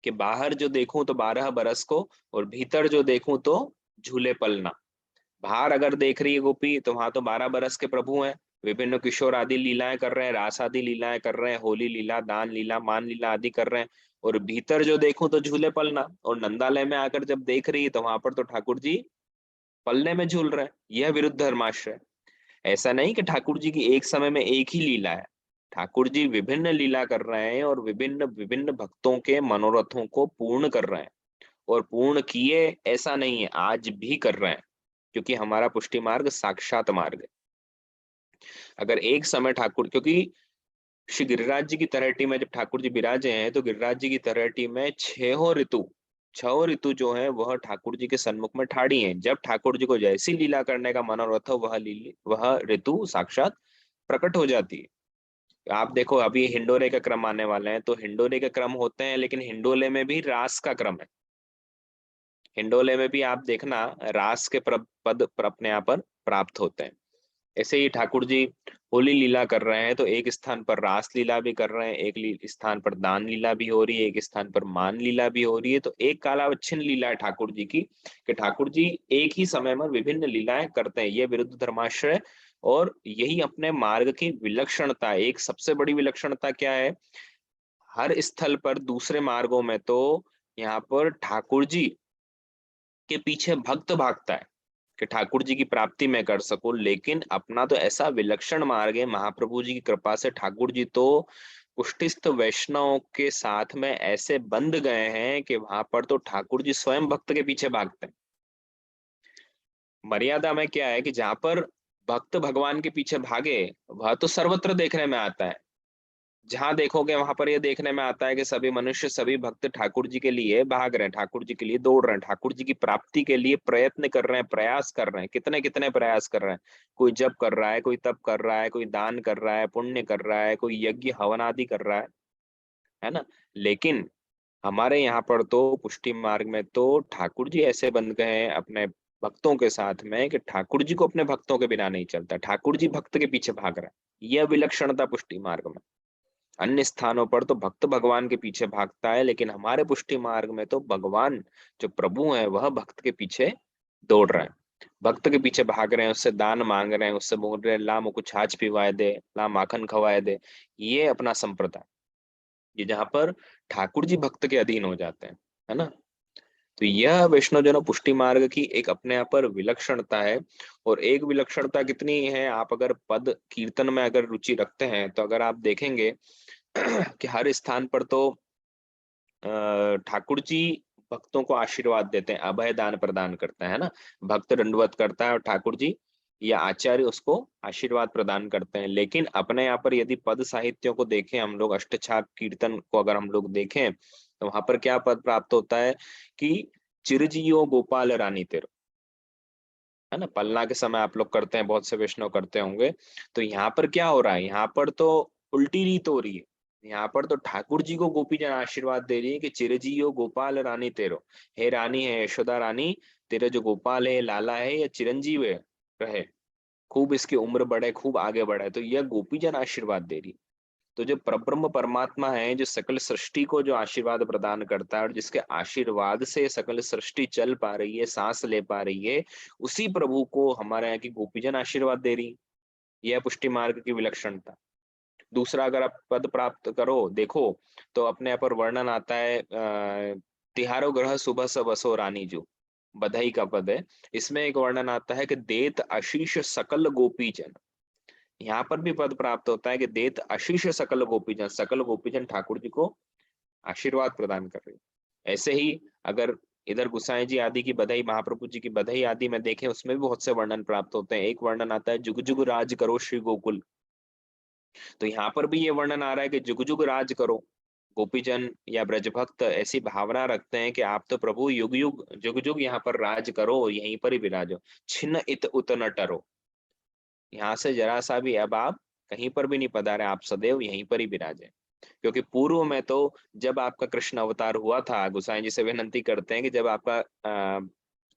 कि बाहर जो देखूं तो 12 बरस को, और भीतर जो देखूं तो झूले पलना। बाहर अगर देख रही है गोपी तो वहां तो 12 बरस के प्रभु हैं, विभिन्न किशोर आदि लीलाएं कर रहे हैं, रास आदि लीलाएं कर रहे हैं, होली लीला, दान लीला, मान लीला आदि कर रहे हैं। और भीतर जो देखूं तो झूले पलना। और नंदालय में आकर जब देख रही है तो वहां पर तो ठाकुर जी पलने में झूल रहे हैं। यह विरुद्ध धर्माश्रय। ऐसा नहीं कि ठाकुर जी की एक समय में एक ही लीला है। ठाकुर जी विभिन्न लीला कर रहे हैं और विभिन्न विभिन्न भक्तों के मनोरथों को पूर्ण कर रहे हैं। और पूर्ण किए ऐसा नहीं है, आज भी कर रहे हैं, क्योंकि हमारा पुष्टि मार्ग साक्षात मार्ग है। अगर एक समय ठाकुर, क्योंकि श्री गिरिराज जी की तलहटी में जब ठाकुर जी विराजे हैं तो गिरिराज जी की तलहटी में छहों ऋतु जो है वह ठाकुर जी के सन्मुख में ठाड़ी हैं। जब ठाकुर जी को जैसी लीला करने का मनोरथ हो वह ऋतु साक्षात प्रकट हो जाती है। आप देखो अभी हिंडोले का क्रम आने वाले हैं, तो हिंडोले के क्रम होते हैं, लेकिन हिंडोले में भी रास का क्रम है। हिंडोले में भी आप देखना रास के पद अपने यहाँ पर प्राप्त होते हैं। ऐसे ही ठाकुर जी होली लीला कर रहे हैं तो एक स्थान पर रास लीला भी कर रहे हैं, एक स्थान पर दान लीला भी हो रही है, एक स्थान पर मान लीला भी हो रही है। तो एक कालावच्छिन्न लीला है ठाकुर जी की, कि ठाकुर जी एक ही समय में विभिन्न लीलाएं करते हैं। ये विरुद्ध धर्माश्रय और यही अपने मार्ग की विलक्षणता। एक सबसे बड़ी विलक्षणता क्या है? हर स्थल पर दूसरे मार्गों में तो यहाँ पर ठाकुर जी के पीछे भक्त भागता है कि ठाकुर जी की प्राप्ति मैं कर सकूं, लेकिन अपना तो ऐसा विलक्षण मार्ग है। महाप्रभु जी की कृपा से ठाकुर जी तो पुष्टिस्थ वैष्णव के साथ में ऐसे बंध गए हैं कि वहां पर तो ठाकुर जी स्वयं भक्त के पीछे भागते हैं। मर्यादा में क्या है कि जहां पर भक्त भगवान के पीछे भागे वह तो सर्वत्र देखने में आता है। जहां देखोगे वहां पर यह देखने में आता है कि सभी मनुष्य, सभी भक्त ठाकुर जी के लिए भाग रहे हैं, ठाकुर जी के लिए दौड़ रहे हैं, ठाकुर जी की प्राप्ति के लिए प्रयत्न कर रहे हैं, प्रयास कर रहे हैं। कितने कितने प्रयास कर रहे हैं। कोई जप कर रहा है, कोई तप कर रहा है, कोई दान कर रहा है, पुण्य कर रहा है, कोई यज्ञ हवन आदि कर रहा है ना। लेकिन हमारे यहाँ पर तो पुष्टि मार्ग में तो ठाकुर जी ऐसे बन गए हैं अपने भक्तों के साथ में कि ठाकुर जी को अपने भक्तों के बिना नहीं चलता, ठाकुर जी भक्त के पीछे भाग रहे हैं। यह विलक्षणता पुष्टि मार्ग में। अन्य स्थानों पर तो भक्त भगवान के पीछे भागता है, लेकिन हमारे पुष्टि मार्ग में तो भगवान जो प्रभु है वह भक्त के पीछे दौड़ रहे हैं, भक्त के पीछे भाग रहे हैं, उससे दान मांग रहे हैं, उससे बोल रहे हैं ला मुझको छाछ पिवाए दे, ला माखन खवाए दे। ये अपना संप्रदाय, ये जहाँ पर ठाकुर जी भक्त के अधीन हो जाते हैं, है ना। तो यह वैष्णवजन पुष्टि मार्ग की एक अपने आप पर विलक्षणता है। और एक विलक्षणता कितनी है, आप अगर पद कीर्तन में अगर रुचि रखते हैं तो अगर आप देखेंगे कि हर स्थान पर तो ठाकुर जी भक्तों को आशीर्वाद देते हैं, अभय दान प्रदान करते हैं, ना। भक्त दंडवत करता है और ठाकुर जी या आचार्य उसको आशीर्वाद प्रदान करते हैं। लेकिन अपने यहाँ पर यदि पद साहित्यों को देखें हम लोग, अष्टछाप कीर्तन को अगर हम लोग देखें तो वहां पर क्या पद प्राप्त होता है कि चिरजियो गोपाल रानी तेरो, है ना। पलना के समय आप लोग करते हैं, बहुत से वैष्णव करते होंगे। तो यहाँ पर क्या हो रहा है, यहाँ पर तो उल्टी रीत हो रही है। यहाँ पर तो ठाकुर जी को गोपी जन आशीर्वाद दे रही है कि चिरंजीव गोपाल रानी तेरो, हे रानी है यशोदा रानी, तेरा जो गोपाल है, लाला है या चिरंजीव है, रहे, खूब इसकी उम्र बढ़े, खूब आगे बढ़े। तो यह गोपी जन आशीर्वाद दे रही है। तो जो परब्रह्म परमात्मा है, जो सकल सृष्टि को जो आशीर्वाद प्रदान करता है और जिसके आशीर्वाद से सकल सृष्टि चल पा रही है, सांस ले पा रही है, उसी प्रभु को हमारे यहाँ की गोपीजन आशीर्वाद दे रही है। यह पुष्टि मार्ग की विलक्षणता। दूसरा, अगर आप पद प्राप्त करो देखो तो अपने यहाँ पर वर्णन आता है तिहारो ग्रह सुबह स बसो रानी जो, बधाई का पद है। इसमें एक वर्णन आता है कि देत आशीष सकल गोपी जन। यहाँ पर भी पद प्राप्त होता है कि देत आशीष सकल गोपीजन ठाकुर जी को आशीर्वाद प्रदान कर रही है। ऐसे ही अगर इधर गुसाई जी आदि की बधाई, महाप्रभु जी की बधाई आदि में देखें, उसमें भी बहुत से वर्णन प्राप्त होते हैं। एक वर्णन आता है जुग जुग राज करो श्री गोकुल, तो यहाँ पर भी ये वर्णन आ रहा है कि जुग जुग राज करो। गोपीजन या ब्रज भक्त ऐसी भावना रखते हैं कि आप तो प्रभु युग युग जुग जुग यहाँ पर राज करो और यहीं पर ही विराजो, छिन्न इत उत न टरो। यहाँ से जरा सा भी अब आप कहीं पर भी नहीं पधारे, आप सदैव यहीं पर ही विराजे। क्योंकि पूर्व में तो जब आपका कृष्ण अवतार हुआ था, गोसाई जी से विनती करते हैं कि जब आपका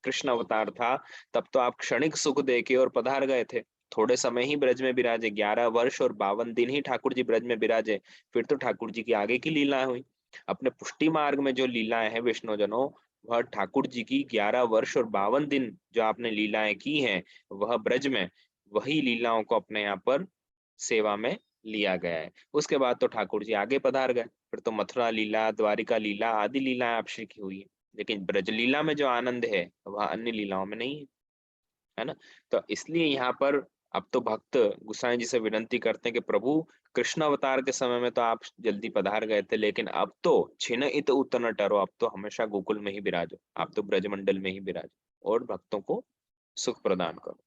कृष्ण अवतार था, तब तो आप क्षणिक सुख देके और पधार गए थे। थोड़े समय ही ब्रज में विराजे, 11 वर्ष और 52 दिन ही ठाकुर जी ब्रज में विराजे। फिर तो ठाकुर जी की आगे की लीलाएं हुई। अपने पुष्टि मार्ग में जो लीलाएं हैं वैष्णवजनों, वह ठाकुर जी की 11 वर्ष और 52 दिन जो आपने लीलाएं की हैं, वह ब्रज में, वही लीलाओं को अपने यहाँ पर सेवा में लिया गया है। उसके बाद तो ठाकुर जी आगे पधार गए, फिर तो मथुरा लीला, द्वारिका लीला आदि लीलाएं आप श्री की हुई है। लेकिन ब्रज लीला में जो आनंद है वह अन्य लीलाओं में नहीं है, है ना। तो इसलिए यहाँ पर अब तो भक्त गुसाई जी से विनती करते हैं कि प्रभु, कृष्ण अवतार के समय में तो आप जल्दी पधार गए थे, लेकिन अब तो छिन इत उत न टरो, अब तो हमेशा गोकुल में ही विराजो, आप तो ब्रजमंडल में ही विराजो और भक्तों को सुख प्रदान करो।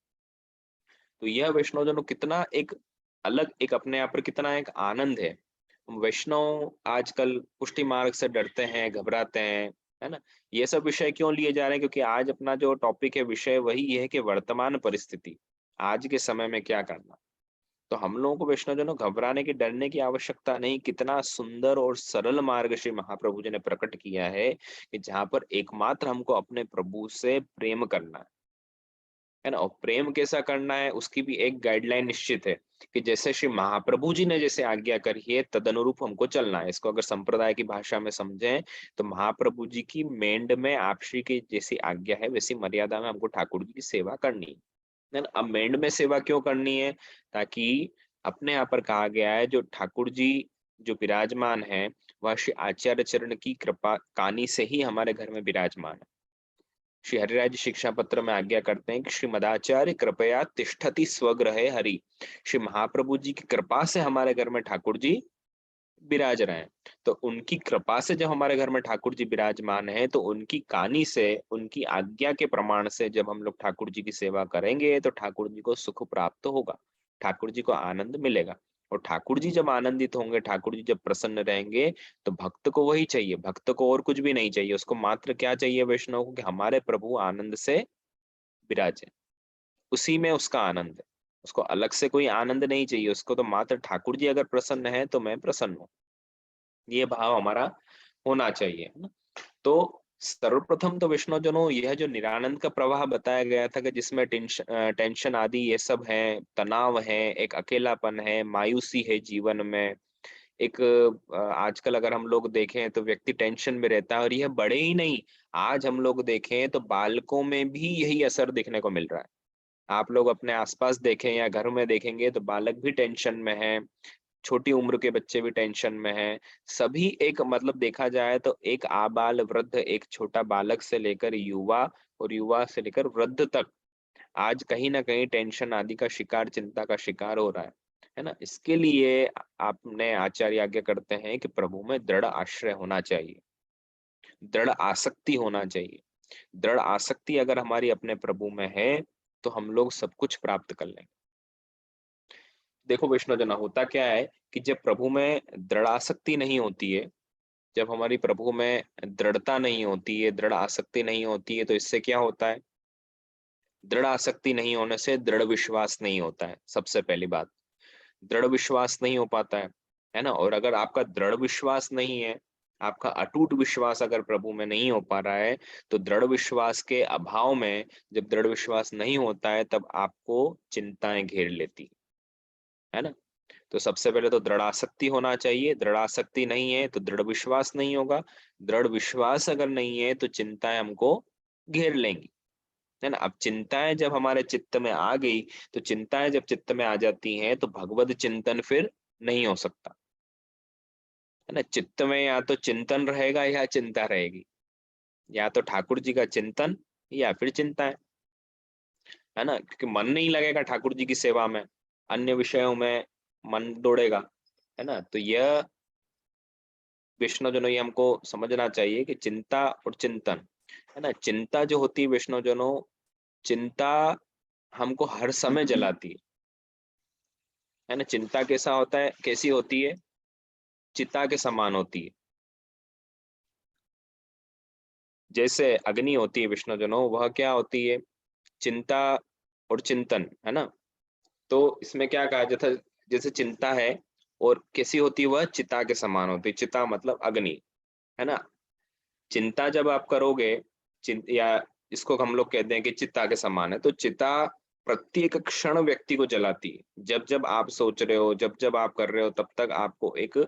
तो यह वैष्णवजनों कितना एक अलग, एक अपने आप पर कितना एक आनंद है। वैष्णव आजकल पुष्टि मार्ग से डरते हैं, घबराते हैं, है ना। ये सब विषय क्यों लिए जा रहे हैं? क्योंकि आज अपना जो टॉपिक है, विषय वही है कि वर्तमान परिस्थिति, आज के समय में क्या करना। तो हम लोगों को वैष्णवजनों घबराने की, डरने की आवश्यकता नहीं। कितना सुंदर और सरल मार्ग श्री महाप्रभु जी ने प्रकट किया है कि जहाँ पर एकमात्र हमको अपने प्रभु से प्रेम करना है ना। और प्रेम कैसा करना है, उसकी भी एक गाइडलाइन निश्चित है कि जैसे श्री महाप्रभु जी ने जैसे आज्ञा करी है, तदनुरूप हमको चलना है। इसको अगर संप्रदाय की भाषा में समझें तो महाप्रभु जी की मेंड में आप श्री की जैसी आज्ञा है, वैसी मर्यादा में हमको ठाकुर जी की सेवा करनी है ना। अब मेंड में सेवा क्यों करनी है? ताकि अपने यहाँ पर कहा गया है, जो ठाकुर जी जो विराजमान है, वह श्री आचार्य चरण की कृपा कानी से ही हमारे घर में विराजमान है। श्री हरिराज शिक्षा पत्र में आज्ञा करते हैं कि श्री मदाचार्य कृपया तिष्ठति स्वग्रहे हरि। श्री महाप्रभु जी की कृपा से हमारे घर में ठाकुर जी विराज रहे हैं। तो उनकी कृपा से जब हमारे घर में ठाकुर जी विराजमान है, तो उनकी कानी से, उनकी आज्ञा के प्रमाण से जब हम लोग ठाकुर जी की सेवा करेंगे, तो ठाकुर जी को सुख प्राप्त होगा, ठाकुर जी को आनंद मिलेगा। और ठाकुर जी जब आनंदित होंगे, ठाकुर जी जब प्रसन्न रहेंगे, तो भक्त को वही चाहिए, भक्त को और कुछ भी नहीं चाहिए। उसको मात्र क्या चाहिए वैष्णव को? कि हमारे प्रभु आनंद से विराजे, उसी में उसका आनंद है। उसको अलग से कोई आनंद नहीं चाहिए, उसको तो मात्र ठाकुर जी अगर प्रसन्न है तो मैं प्रसन्न हूँ, ये भाव हमारा होना चाहिए, है ना। तो सर्वप्रथम तो वैष्णवजनों, यह जो निरानंद का प्रवाह बताया गया था कि जिसमें टेंशन आदि ये सब है, तनाव है, एक अकेलापन है, मायूसी है जीवन में, एक आजकल अगर हम लोग देखें तो व्यक्ति टेंशन में रहता है। और यह बड़े ही नहीं, आज हम लोग देखें तो बालकों में भी यही असर देखने को मिल रहा है। आप लोग अपने आसपास देखें या घर में देखेंगे तो बालक भी टेंशन में है, छोटी उम्र के बच्चे भी टेंशन में हैं। सभी एक मतलब देखा जाए तो एक आबाल वृद्ध, एक छोटा बालक से लेकर युवा और युवा से लेकर वृद्ध तक आज कहीं ना कहीं टेंशन आदि का शिकार, चिंता का शिकार हो रहा है ना। इसके लिए आपने आचार्य आज्ञा करते हैं कि प्रभु में दृढ़ आश्रय होना चाहिए, दृढ़ आसक्ति होना चाहिए। दृढ़ आसक्ति अगर हमारी अपने प्रभु में है, तो हम लोग सब कुछ प्राप्त कर लेंगे। देखो वैष्णव जना, होता क्या है कि जब प्रभु में दृढ़ आसक्ति नहीं होती है, जब हमारी प्रभु में दृढ़ता नहीं होती है, दृढ़ आसक्ति नहीं होती है, तो इससे क्या होता है? दृढ़ आसक्ति नहीं होने से दृढ़ विश्वास नहीं होता है, सबसे पहली बात। दृढ़ विश्वास नहीं हो पाता है ना। और अगर आपका दृढ़ विश्वास नहीं है, आपका अटूट विश्वास अगर प्रभु में नहीं हो पा रहा है, तो दृढ़ विश्वास के अभाव में, जब दृढ़ विश्वास नहीं होता है, तब आपको चिंताएं घेर लेती है ना। तो सबसे पहले तो दृढ़ आसक्ति होना चाहिए। दृढ़ आसक्ति नहीं है तो दृढ़ विश्वास नहीं होगा। दृढ़ विश्वास अगर नहीं है तो चिंताएं हमको घेर लेंगी, है ना। अब चिंताएं जब हमारे चित्त में आ गई, तो चिंताएं जब चित्त में आ जाती हैं, तो भगवत चिंतन फिर नहीं हो सकता, है ना। चित्त में या तो चिंतन रहेगा या चिंता रहेगी, या तो ठाकुर जी का चिंतन या फिर चिंताएं, है ना। क्योंकि मन नहीं लगेगा ठाकुर जी की सेवा में, अन्य विषयों में मन दौड़ेगा, है ना। तो यह वैष्णवजनों, ये हमको समझना चाहिए कि चिंता और चिंतन, है ना, चिंता जो होती है वैष्णवजनों, चिंता हमको हर समय जलाती है ना। चिंता कैसा होता है, कैसी होती है, चिता के समान होती है। जैसे अग्नि होती है विष्णुजनों, वह क्या होती है, चिंता और चिंतन, है ना। तो इसमें क्या कहा जाता है, जैसे चिंता है और कैसी होती है, वह चिता के समान होती है। चिता मतलब अग्नि, है ना। चिंता जब आप करोगे, या इसको हम लोग कहते हैं कि चिता के समान है, तो चिता प्रत्येक क्षण व्यक्ति को जलाती है। जब जब आप सोच रहे हो, जब जब आप कर रहे हो, तब तक आपको एक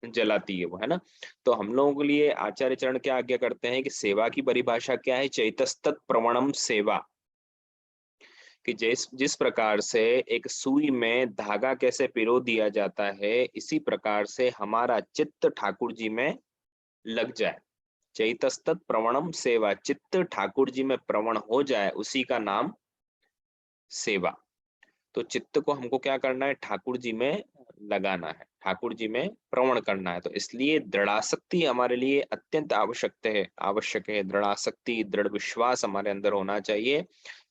जलाती है वो, है ना। तो हम लोगों के लिए आचार्य चरण क्या आज्ञा करते हैं कि सेवा की परिभाषा क्या है, चैतस्तत् प्रवणम सेवा। कि जिस जिस प्रकार से एक सुई में धागा कैसे पिरो दिया जाता है, इसी प्रकार से हमारा चित्त ठाकुर जी में लग जाए। चैतस्तत् प्रवणम सेवा, चित्त ठाकुर जी में प्रवण हो जाए, उसी का नाम सेवा। तो चित्त को हमको क्या करना है, ठाकुर जी में लगाना है, ठाकुर जी में प्रवण करना है। तो इसलिए दृढ़ासक्ति हमारे लिए अत्यंत आवश्यक है। दृढ़ासक्ति, दृढ़ विश्वास हमारे अंदर होना चाहिए।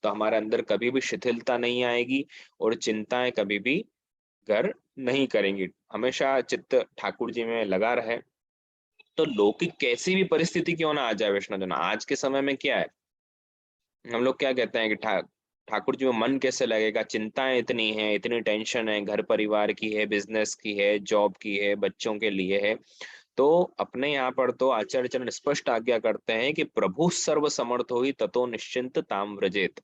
तो हमारे अंदर कभी भी शिथिलता नहीं आएगी और चिंताएं कभी भी घर नहीं करेंगी। हमेशा चित्त ठाकुर जी में लगा रहे। तो लौकिक कैसी भी परिस्थिति क्यों ना आ जाए वैष्णव, आज के समय में क्या है, हम लोग क्या कहते हैं कि ठाकुर जी में मन कैसे लगेगा, चिंताएं इतनी हैं, इतनी टेंशन है, घर परिवार की है, बिजनेस की है, जॉब की है, बच्चों के लिए है। तो अपने यहाँ पर तो आचार्य चरण स्पष्ट आज्ञा करते हैं कि प्रभु सर्व समर्थ हो ही ततो निश्चिंत ताम व्रजेत।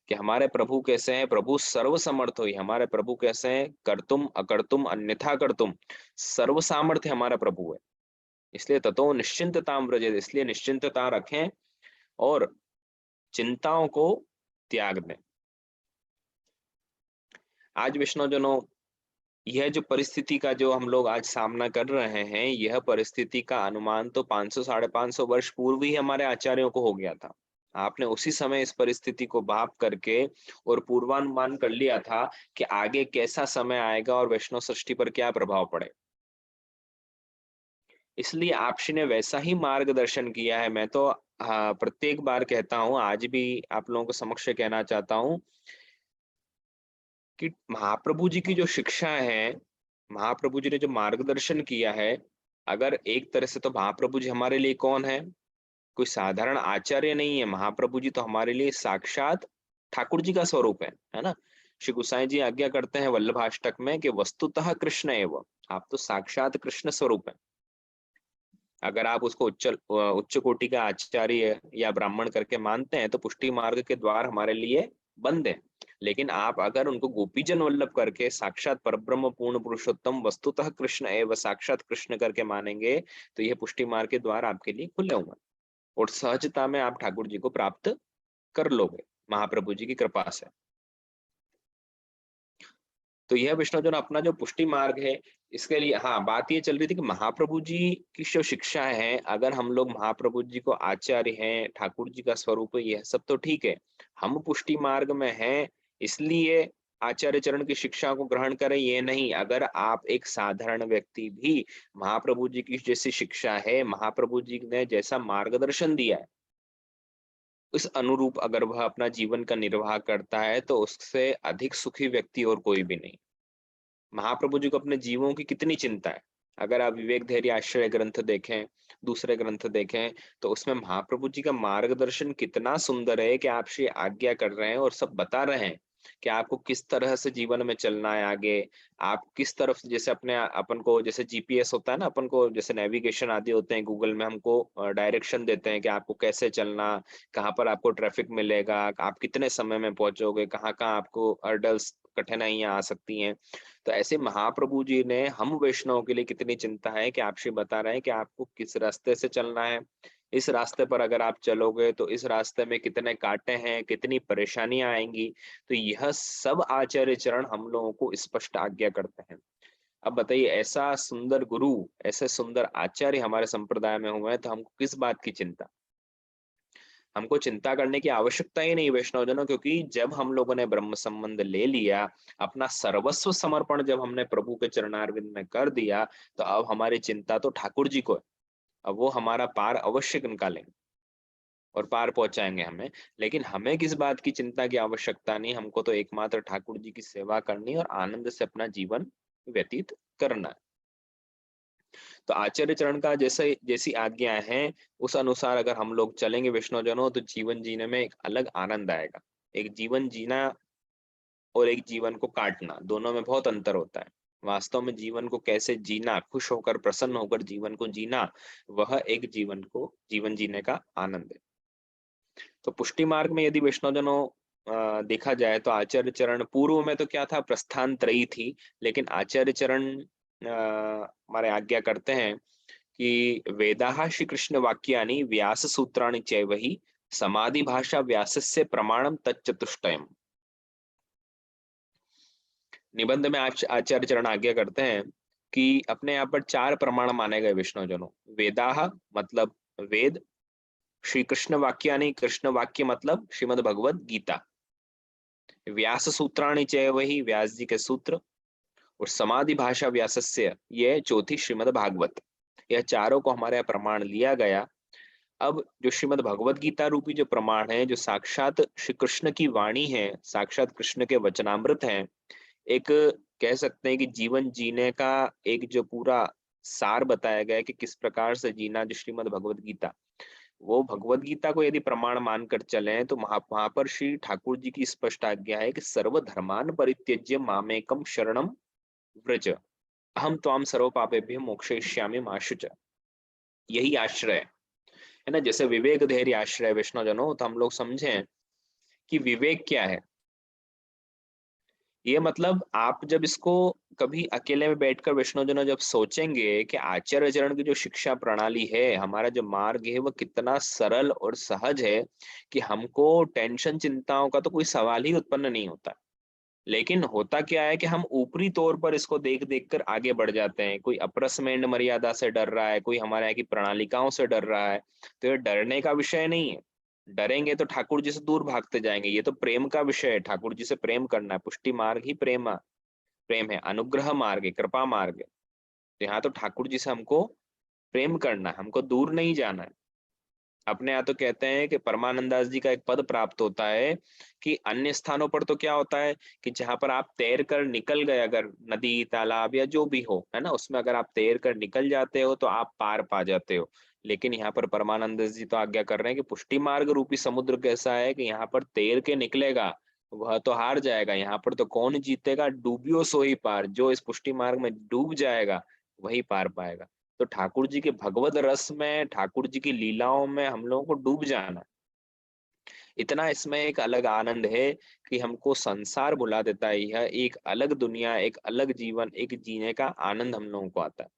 कि हमारे प्रभु कैसे हैं, प्रभु सर्व समर्थ हो ही, हमारे प्रभु कैसे हैं, कर्तुम अकर्तुम अन्यथा कर्तुम, सर्व सामर्थ्य हमारा प्रभु है। इसलिए ततो निश्चिंतताम व्रजेत, इसलिए निश्चिंतता रखें और चिंताओं को त्याग दें। आज वैष्णवजनों, यह जो परिस्थिति का जो हम लोग आज सामना कर रहे हैं, यह परिस्थिति का अनुमान तो 500 550 वर्ष पूर्व ही हमारे आचार्यों को हो गया था। आपने उसी समय इस परिस्थिति को भाप करके और पूर्वानुमान कर लिया था कि आगे कैसा समय आएगा और वैष्णव सृष्टि पर क्या प्रभाव पड़े। इसलिए आपशी ने वैसा ही मार्गदर्शन किया है। मैं तो प्रत्येक बार कहता हूँ, आज भी आप लोगों को समक्ष कहना चाहता हूँ कि महाप्रभु जी की जो शिक्षा है, महाप्रभु जी ने जो मार्गदर्शन किया है, अगर एक तरह से तो महाप्रभु जी हमारे लिए कौन है, कोई साधारण आचार्य नहीं है। महाप्रभु जी तो हमारे लिए साक्षात ठाकुर जी का स्वरूप है ना। श्री गोसाई जी आज्ञा करते हैं वल्लभाष्टक में कि वस्तुतः कृष्ण एवं, आप तो साक्षात कृष्ण स्वरूप है। अगर आप उसको उच्च कोटि का आचार्य या ब्राह्मण करके मानते हैं, तो पुष्टि मार्ग के द्वार हमारे लिए बंद है। लेकिन आप अगर उनको गोपीजन वल्लभ करके साक्षात परब्रह्म पूर्ण पुरुषोत्तम वस्तुतः कृष्ण एवं साक्षात कृष्ण करके मानेंगे, तो यह पुष्टि मार्ग के द्वार आपके लिए खुले हुए हैं और सहजता में आप ठाकुर जी को प्राप्त कर लोगे महाप्रभु जी की कृपा से। तो यह विष्णुजन अपना जो पुष्टि मार्ग है, इसके लिए हाँ बात ये चल रही थी कि महाप्रभु जी की जो शिक्षा है, अगर हम लोग महाप्रभु जी को आचार्य हैं, ठाकुर जी का स्वरूप है, यह सब तो ठीक है। हम पुष्टि मार्ग में हैं, इसलिए आचार्य चरण की शिक्षा को ग्रहण करें, ये नहीं। अगर आप एक साधारण व्यक्ति भी महाप्रभु जी की जैसी शिक्षा है, महाप्रभु जी ने जैसा मार्गदर्शन दिया है, उस अनुरूप अगर वह अपना जीवन का निर्वाह करता है, तो उससे अधिक सुखी व्यक्ति और कोई भी नहीं। महाप्रभु जी को अपने जीवों की कितनी चिंता है। अगर आप विवेक धैर्य आश्रय ग्रंथ देखें, दूसरे ग्रंथ देखें, तो उसमें महाप्रभु जी का मार्गदर्शन कितना सुंदर है कि आप श्री आज्ञा कर रहे हैं और सब बता रहे हैं कि आपको किस तरह से जीवन में चलना है आगे। आप किस तरफ से, जैसे अपने अपन को जैसे जीपीएस होता है ना, अपन को जैसे नेविगेशन आदि होते हैं गूगल में, हमको डायरेक्शन देते हैं कि आपको कैसे चलना, कहाँ पर आपको ट्रैफिक मिलेगा, आप कितने समय में पहुंचोगे, कहाँ कहाँ आपको हर्डल्स कठिनाइयां आ सकती हैं। तो ऐसे महाप्रभु जी ने हम वैष्णव के लिए कितनी चिंता है कि आपसे बता रहे हैं कि आपको किस रास्ते से चलना है। इस रास्ते पर अगर आप चलोगे तो इस रास्ते में कितने कांटे हैं, कितनी परेशानियां आएंगी। तो यह सब आचार्य चरण हम लोगों को स्पष्ट आज्ञा करते हैं। अब बताइए, ऐसा सुंदर गुरु, ऐसे सुंदर आचार्य हमारे संप्रदाय में हुए हैं, तो हमको किस बात की चिंता। हमको चिंता करने की आवश्यकता ही नहीं वैष्णवजनों, क्योंकि जब हम लोगों ने ब्रह्म संबंध ले लिया, अपना सर्वस्व समर्पण जब हमने प्रभु के चरणारविंद में कर दिया, तो अब हमारी चिंता तो ठाकुर जी को है। अब वो हमारा पार अवश्य निकालेंगे और पार पहुंचाएंगे हमें। लेकिन हमें किस बात की चिंता की आवश्यकता नहीं, हमको तो एकमात्र ठाकुर जी की सेवा करनी और आनंद से अपना जीवन व्यतीत करना है। तो आचार्य चरण का जैसे जैसी आज्ञा है उस अनुसार अगर हम लोग चलेंगे वैष्णवजनों, तो जीवन जीने में एक अलग आनंद आएगा। एक जीवन जीना और एक जीवन को काटना, दोनों में बहुत अंतर होता है। वास्तव में जीवन को कैसे जीना, खुश होकर प्रसन्न होकर जीवन को जीना, वह एक जीवन जीने का आनंद है। तो पुष्टि मार्ग में यदि वैष्णवजनों देखा जाए तो आचार्य चरण पूर्व में तो क्या था, प्रस्थान त्रयी थी। लेकिन आचार्य चरण हमारे आज्ञा करते हैं कि वेदाः श्री कृष्ण वाक्यानि व्यास सूत्राणि चैवहि समाधि भाषा व्यासस्य प्रमाणम तच्चतुष्टयम्। निबंध में आचार्य चरण आज्ञा करते हैं कि अपने यहाँ पर 4 प्रमाण माने गए वैष्णवजनों। वेदाः मतलब वेद, श्री कृष्ण वाक्यानि कृष्ण वाक्य मतलब श्रीमद् भगवद गीता, व्यास सूत्राणि चैवहि व्यास जी के सूत्र, और समाधि भाषा व्यासस्य ये चौथी श्रीमद् भागवत। यह चारों को हमारे यहाँ प्रमाण लिया गया। अब जो श्रीमद् भगवद गीता रूपी जो प्रमाण है, जो साक्षात श्री कृष्ण की वाणी है, साक्षात कृष्ण के वचनामृत है, एक कह सकते हैं कि जीवन जीने का एक जो पूरा सार बताया गया है कि किस प्रकार से जीना, जो श्रीमद् भगवद गीता, वो भगवद गीता को यदि प्रमाण मानकर चले तो वहां पर श्री ठाकुर जी की स्पष्ट आज्ञा है कि सर्वधर्मान परित्यज्य मामेकम शरणम व्रज अहम त्वाम सर्व पापेभ्यो मोक्षयिष्यामि मा शुच। यही आश्रय है ना। जैसे विवेक धैर्य आश्रय वैष्णवजनों, तो हम लोग समझें कि विवेक क्या है। ये मतलब आप जब इसको कभी अकेले में बैठकर वैष्णवजनों जब सोचेंगे कि आचार्य चरण की जो शिक्षा प्रणाली है, हमारा जो मार्ग है, वो कितना सरल और सहज है कि हमको टेंशन चिंताओं का तो कोई सवाल ही उत्पन्न नहीं होता। लेकिन होता क्या है कि हम ऊपरी तौर पर इसको देख देख कर आगे बढ़ जाते हैं। कोई अपरसमेंड मर्यादा से डर रहा है, कोई हमारे यहाँ की प्रणालिकाओं से डर रहा है। तो ये डरने का विषय नहीं है। डरेंगे तो ठाकुर जी से दूर भागते जाएंगे। ये तो प्रेम का विषय है, ठाकुर जी से प्रेम करना है। पुष्टि मार्ग ही प्रेम है, अनुग्रह मार्ग है, कृपा मार्ग है। तो यहाँ तो ठाकुर जी से हमको प्रेम करना है, हमको दूर नहीं जाना है। अपने यहाँ तो कहते हैं कि परमानंदास जी का एक पद प्राप्त होता है कि अन्य स्थानों पर तो क्या होता है कि जहां पर आप तैर कर निकल गए, अगर नदी तालाब या जो भी हो, है ना, उसमें अगर आप तैर कर निकल जाते हो तो आप पार पा जाते हो। लेकिन यहाँ पर परमानंद जी तो आज्ञा कर रहे हैं कि पुष्टि मार्ग रूपी समुद्र कैसा है कि यहाँ पर तैर के निकलेगा वह तो हार जाएगा। यहाँ पर तो कौन जीतेगा, डूबियो सो ही पार। जो इस पुष्टि मार्ग में डूब जाएगा वही पार पाएगा। तो ठाकुर जी के भगवत रस में, ठाकुर जी की लीलाओं में हम लोगों को डूब जाना, इतना इसमें एक अलग आनंद है कि हमको संसार भुला देता है। यह एक अलग दुनिया, एक अलग जीवन, एक जीने का आनंद हम लोगों को आता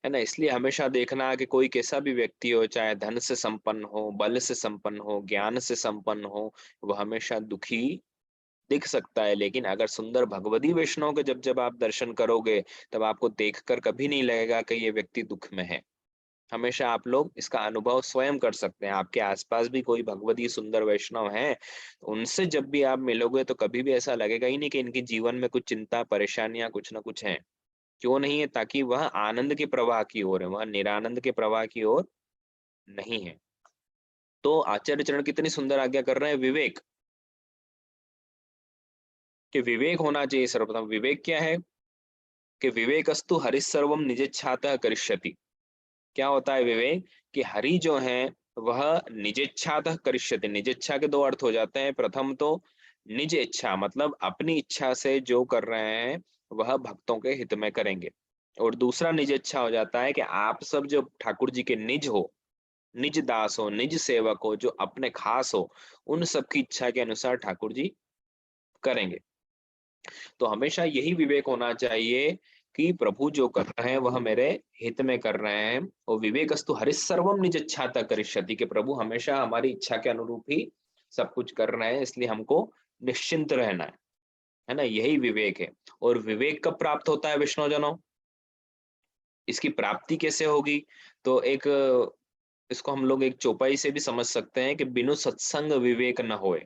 है ना। इसलिए हमेशा देखना कि कोई कैसा भी व्यक्ति हो, चाहे धन से संपन्न हो, बल से संपन्न हो, ज्ञान से संपन्न हो, वह हमेशा दुखी दिख सकता है। लेकिन अगर सुंदर भगवदी वैष्णव के जब जब आप दर्शन करोगे, तब आपको देखकर कभी नहीं लगेगा कि ये व्यक्ति दुख में है। हमेशा आप लोग इसका अनुभव स्वयं कर सकते हैं। आपके आसपास भी कोई भगवती सुंदर वैष्णव हैं, उनसे जब भी आप मिलोगे तो कभी भी ऐसा लगेगा ही नहीं कि इनके जीवन में कुछ चिंता परेशानियां कुछ ना कुछ हैं। क्यों नहीं है? ताकि वह आनंद के प्रवाह की ओर है, वह निरानंद के प्रवाह की ओर नहीं है। तो आचार्य चरण कितनी सुंदर आज्ञा कर रहे हैं, विवेक, कि विवेक होना चाहिए। सर्वप्रथम विवेक क्या है कि विवेकस्तु हरिस्सर्वम निजेच्छातः करिष्यति। क्या होता है विवेक कि हरि जो है वह निजेच्छातः करिष्यति। निजेच्छा के दो अर्थ हो जाते हैं। प्रथम तो निज इच्छा मतलब अपनी इच्छा से जो कर रहे हैं वह भक्तों के हित में करेंगे। और दूसरा निज इच्छा हो जाता है कि आप सब जो ठाकुर जी के निज हो, निज दास हो, निज सेवक हो, जो अपने खास हो, उन सबकी इच्छा के अनुसार ठाकुर जी करेंगे। तो हमेशा यही विवेक होना चाहिए कि प्रभु जो कर रहे हैं वह मेरे हित में कर रहे हैं। और विवेकस्तु हरिसर्वम निज इच्छा तक करिष्यति, कि प्रभु हमेशा हमारी इच्छा के अनुरूप ही सब कुछ कर रहे हैं, इसलिए हमको निश्चिंत रहना है ना। यही विवेक है। और विवेक कब प्राप्त होता है विष्णुजनों? इसकी प्राप्ति कैसे होगी? तो एक इसको हम लोग एक चौपाई से भी समझ सकते हैं कि बिनु सत्संग विवेक न होए,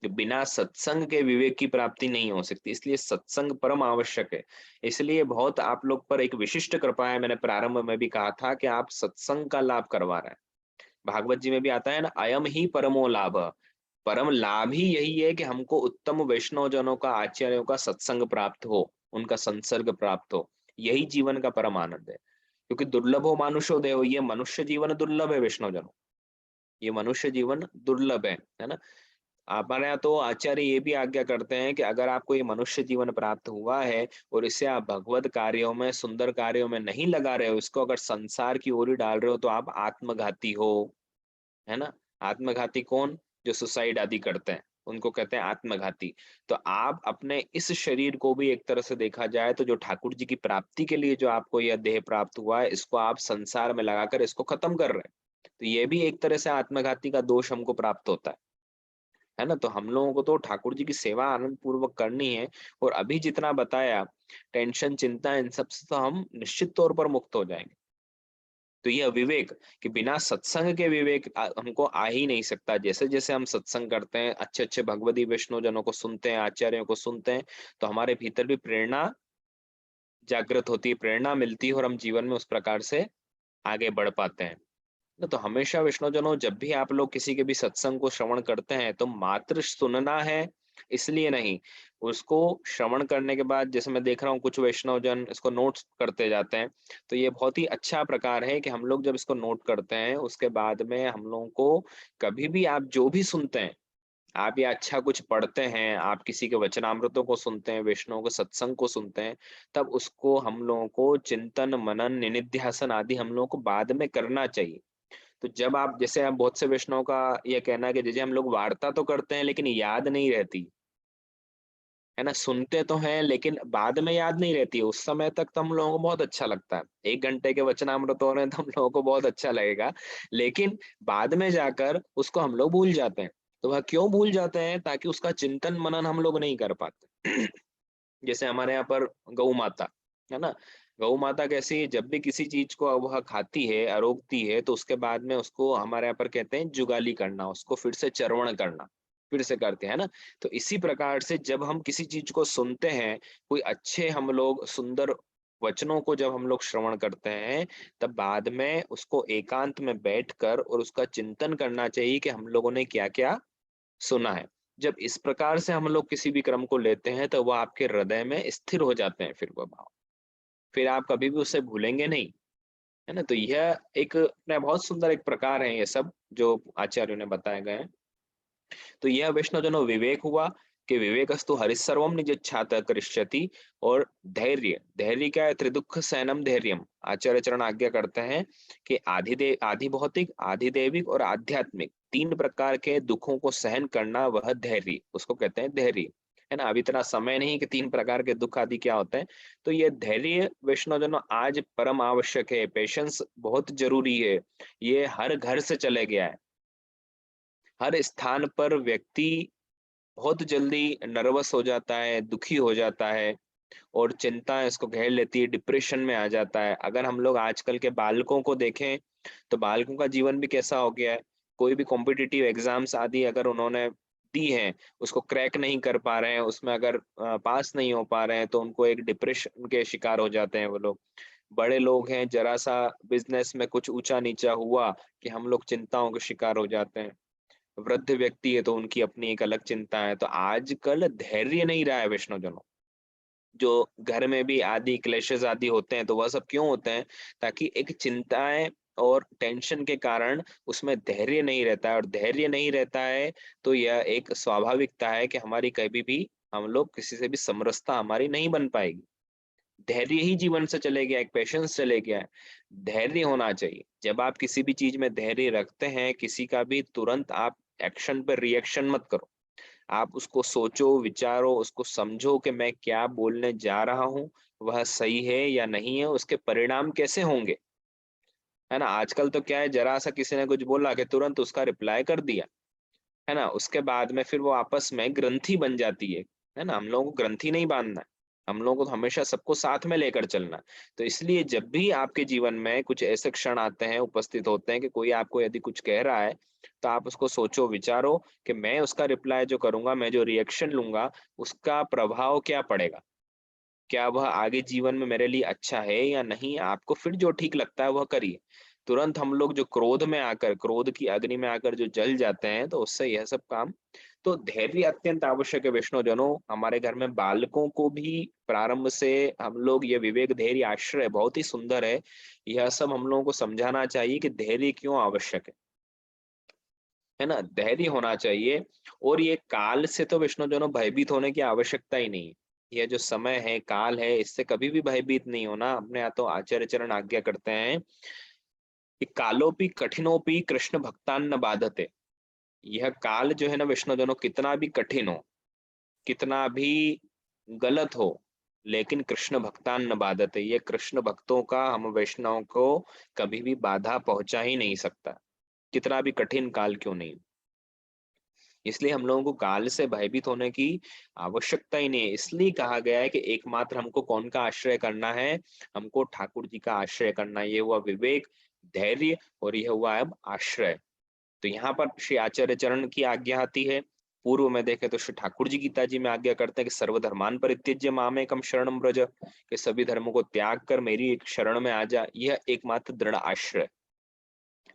कि बिना सत्संग के विवेक की प्राप्ति नहीं हो सकती, इसलिए सत्संग परम आवश्यक है। इसलिए बहुत आप लोग पर एक विशिष्ट कृपा है, मैंने प्रारंभ में भी कहा था कि आप सत्संग का लाभ करवा रहे हैं। भागवत जी में भी आता है ना, अयम ही परमो लाभ, परम लाभ ही यही है कि हमको उत्तम वैष्णव जनों का, आचार्यों का सत्संग प्राप्त हो, उनका संसर्ग प्राप्त हो, यही जीवन का परम आनंद है। क्योंकि दुर्लभो मानुषो देहो, ये मनुष्य जीवन दुर्लभ है वैष्णव जनों, ये मनुष्य जीवन दुर्लभ है ना। हमारे यहाँ तो आचार्य ये भी आज्ञा करते हैं कि अगर आपको ये मनुष्य जीवन प्राप्त हुआ है और इसे आप भगवत कार्यों में, सुंदर कार्यों में नहीं लगा रहे हो, इसको अगर संसार की ओर ही डाल रहे हो, तो आप आत्मघाती हो, है ना। आत्मघाती कौन? जो सुसाइड आदि करते हैं, उनको कहते हैं आत्मघाती। तो आप अपने इस शरीर को भी एक तरह से देखा जाए तो जो ठाकुर जी की प्राप्ति के लिए जो आपको यह देह प्राप्त हुआ है, इसको आप संसार में लगाकर इसको खत्म कर रहे हैं, तो ये भी एक तरह से आत्मघाती का दोष हमको प्राप्त होता है ना। तो हम लोगों को तो ठाकुर जी की सेवा आनंद पूर्वक करनी है, और अभी जितना बताया, टेंशन, चिंता, इन सब से तो हम निश्चित तौर पर मुक्त हो जाएंगे। तो ये विवेक, कि बिना सत्संग के विवेक हमको आ ही नहीं सकता। जैसे जैसे हम सत्संग करते हैं, अच्छे अच्छे भगवती वैष्णव जनों को सुनते हैं, आचार्यों को सुनते हैं, तो हमारे भीतर भी प्रेरणा जागृत होती है, प्रेरणा मिलती है, और हम जीवन में उस प्रकार से आगे बढ़ पाते हैं ना। तो हमेशा वैष्णवजनों, जब भी आप लोग किसी के भी सत्संग को श्रवण करते हैं, तो मात्र सुनना है इसलिए नहीं, उसको श्रवण करने के बाद, जैसे मैं देख रहा हूँ कुछ वैष्णवजन इसको नोट्स करते जाते हैं, तो ये बहुत ही अच्छा प्रकार है कि हम लोग जब इसको नोट करते हैं, उसके बाद में हम लोगों को कभी भी आप जो भी सुनते हैं, आप ये अच्छा कुछ पढ़ते हैं, आप किसी के वचनामृतों को सुनते हैं, वैष्णव के सत्संग को सुनते हैं, तब उसको हम लोगों को चिंतन, मनन, निनिध्यासन आदि हम लोगों को बाद में करना चाहिए। तो जब आप, जैसे आप, बहुत से वैष्णव का ये कहना है कि जैसे हम लोग वार्ता तो करते हैं लेकिन याद नहीं रहती, है ना। सुनते तो हैं लेकिन बाद में याद नहीं रहती है। उस समय तक तो हम लोगों को बहुत अच्छा लगता है, 1 घंटे के वचनामृत हो रहे हैं तो हम लोगों को बहुत अच्छा लगेगा, लेकिन बाद में जाकर उसको हम लोग भूल जाते हैं। तो वह क्यों भूल जाते हैं? ताकि उसका चिंतन मनन हम लोग नहीं कर पाते। जैसे हमारे यहाँ पर गौ माता, है ना। गौ माता कैसी है? जब भी किसी चीज को वह खाती है, अरोगती है, तो उसके बाद में उसको हमारे यहाँ पर कहते हैं जुगाली करना, उसको फिर से चरवण करना, फिर से करते हैं ना। तो इसी प्रकार से जब हम किसी चीज को सुनते हैं, कोई अच्छे हम लोग सुंदर वचनों को जब हम लोग श्रवण करते हैं, तब बाद में उसको एकांत में बैठकर और उसका चिंतन करना चाहिए कि हम लोगों ने क्या क्या सुना है। जब इस प्रकार से हम लोग किसी भी क्रम को लेते हैं, तो वो आपके हृदय में स्थिर हो जाते हैं, फिर वो भाव, फिर आप कभी भी उसे भूलेंगे नहीं, है ना। तो यह एक अपना बहुत सुंदर एक प्रकार है, ये सब जो आचार्यों ने बताए गए हैं। तो यह वैष्णवजनों विवेक हुआ, कि विवेकस्तु हरिसर्वम निजच्छात करिष्यति। और धैर्य, धैर्य क्या है? त्रिदुख सैनम धैर्यम। आचार्य चरण आज्ञा करते हैं कि आधि भौतिक, आधि दैविक और आध्यात्मिक 3 प्रकार के दुखों को सहन करना, वह धैर्य, उसको कहते हैं धैर्य, है ना। अब इतना समय नहीं कि 3 प्रकार के दुख आदि क्या होते हैं। तो ये धैर्य वैष्णवजनों आज परम आवश्यक है, पेशेंस बहुत जरूरी है। ये हर घर से चले गया है, हर स्थान पर व्यक्ति बहुत जल्दी नर्वस हो जाता है, दुखी हो जाता है, और चिंता इसको घेर लेती है, डिप्रेशन में आ जाता है। अगर हम लोग आजकल के बालकों को देखें, तो बालकों का जीवन भी कैसा हो गया है। कोई भी कॉम्पिटिटिव एग्जाम्स आदि अगर उन्होंने दी हैं, उसको क्रैक नहीं कर पा रहे हैं, उसमें अगर पास नहीं हो पा रहे हैं, तो उनको एक डिप्रेशन के शिकार हो जाते हैं वो लोग। बड़े लोग हैं, जरा सा बिजनेस में कुछ ऊंचा नीचा हुआ कि हम लोग चिंताओं के शिकार हो जाते हैं। वृद्ध व्यक्ति है तो उनकी अपनी एक अलग चिंता है। तो आजकल धैर्य नहीं रहा है वैष्णवजनों। जो घर में भी आदि क्लेशेस आदि होते हैं, तो वह सब क्यों होते हैं? ताकि एक चिंताएं और टेंशन के कारण उसमें धैर्य नहीं रहता है, और धैर्य नहीं रहता है तो यह एक स्वाभाविकता है कि हमारी कभी भी, हम लोग किसी से भी समरसता हमारी नहीं बन पाएगी। धैर्य ही जीवन से चले गया, एक पेशेंस चले गया है। धैर्य होना चाहिए। जब आप किसी भी चीज में धैर्य रखते हैं, किसी का भी तुरंत आप एक्शन पर रिएक्शन मत करो। आप उसको सोचो, विचारो, उसको समझो कि मैं क्या बोलने जा रहा हूँ, वह सही है या नहीं है, उसके परिणाम कैसे होंगे, है ना। आजकल तो क्या है, जरा सा किसी ने कुछ बोला कि तुरंत उसका रिप्लाई कर दिया, है ना। उसके बाद में फिर वो आपस में ग्रंथि बन जाती है ना। हम लोगों को ग्रंथि नहीं बांधना है। हम लोगों को तो हमेशा सबको साथ में लेकर चलना है। तो इसलिए जब भी आपके जीवन में कुछ ऐसे क्षण आते हैं, उपस्थित होते हैं कि कोई आपको यदि कुछ कह रहा है, तो आप उसको सोचो, विचारो कि मैं उसका रिप्लाई जो करूँगा, मैं जो रिएक्शन लूँगा, उसका प्रभाव क्या पड़ेगा? क्या वह आगे जीवन में मेरे लिए अच्छा है या नहीं? आपको फिर जो ठीक लगता है वह करिए। तुरंत हम लोग जो क्रोध में आकर, क्रोध की अग्नि में आकर जो जल जाते हैं, तो उससे यह सब काम, तो धैर्य अत्यंत आवश्यक है वैष्णवजनों। हमारे घर में बालकों को भी प्रारंभ से हम लोग ये विवेक, धैर्य, आश्रय बहुत ही सुंदर है। यह सब हम लोगों को समझाना चाहिए कि धैर्य क्यों आवश्यक है ना? धैर्य होना चाहिए। और ये काल से तो वैष्णवजनों भयभीत होने की आवश्यकता ही नहीं है। यह जो समय है, काल है, इससे कभी भी भयभीत नहीं होना। अपने यहाँ तो आचार्य चरण आज्ञा करते हैं कि कालोपि कठिनोपि कृष्ण भक्तान न बाधते। यह काल जो है ना वैष्णवजनों, कितना भी कठिन हो, कितना भी गलत हो, लेकिन कृष्ण भक्तान न बाधते, ये कृष्ण भक्तों का हम वैष्णव को कभी भी बाधा पहुंचा ही नहीं सकता, कितना भी कठिन काल क्यों नहीं। इसलिए हम लोगों को काल से भयभीत होने की आवश्यकता ही नहीं है। इसलिए कहा गया है कि एकमात्र हमको कौन का आश्रय करना है? हमको ठाकुर जी का आश्रय करना है। ये हुआ विवेक, धैर्य, और यह हुआ अब आश्रय। तो यहाँ पर श्री आचार्य चरण की आज्ञा आती है। पूर्व में देखें तो श्री ठाकुर जी गीता जी में आज्ञा करते हैं कि सर्वधर्मान परित्यज्य मामेकम शरणम व्रज, कि सभी धर्मों को त्याग कर मेरी एक शरण में आ जा। यह एकमात्र दृढ़ आश्रय।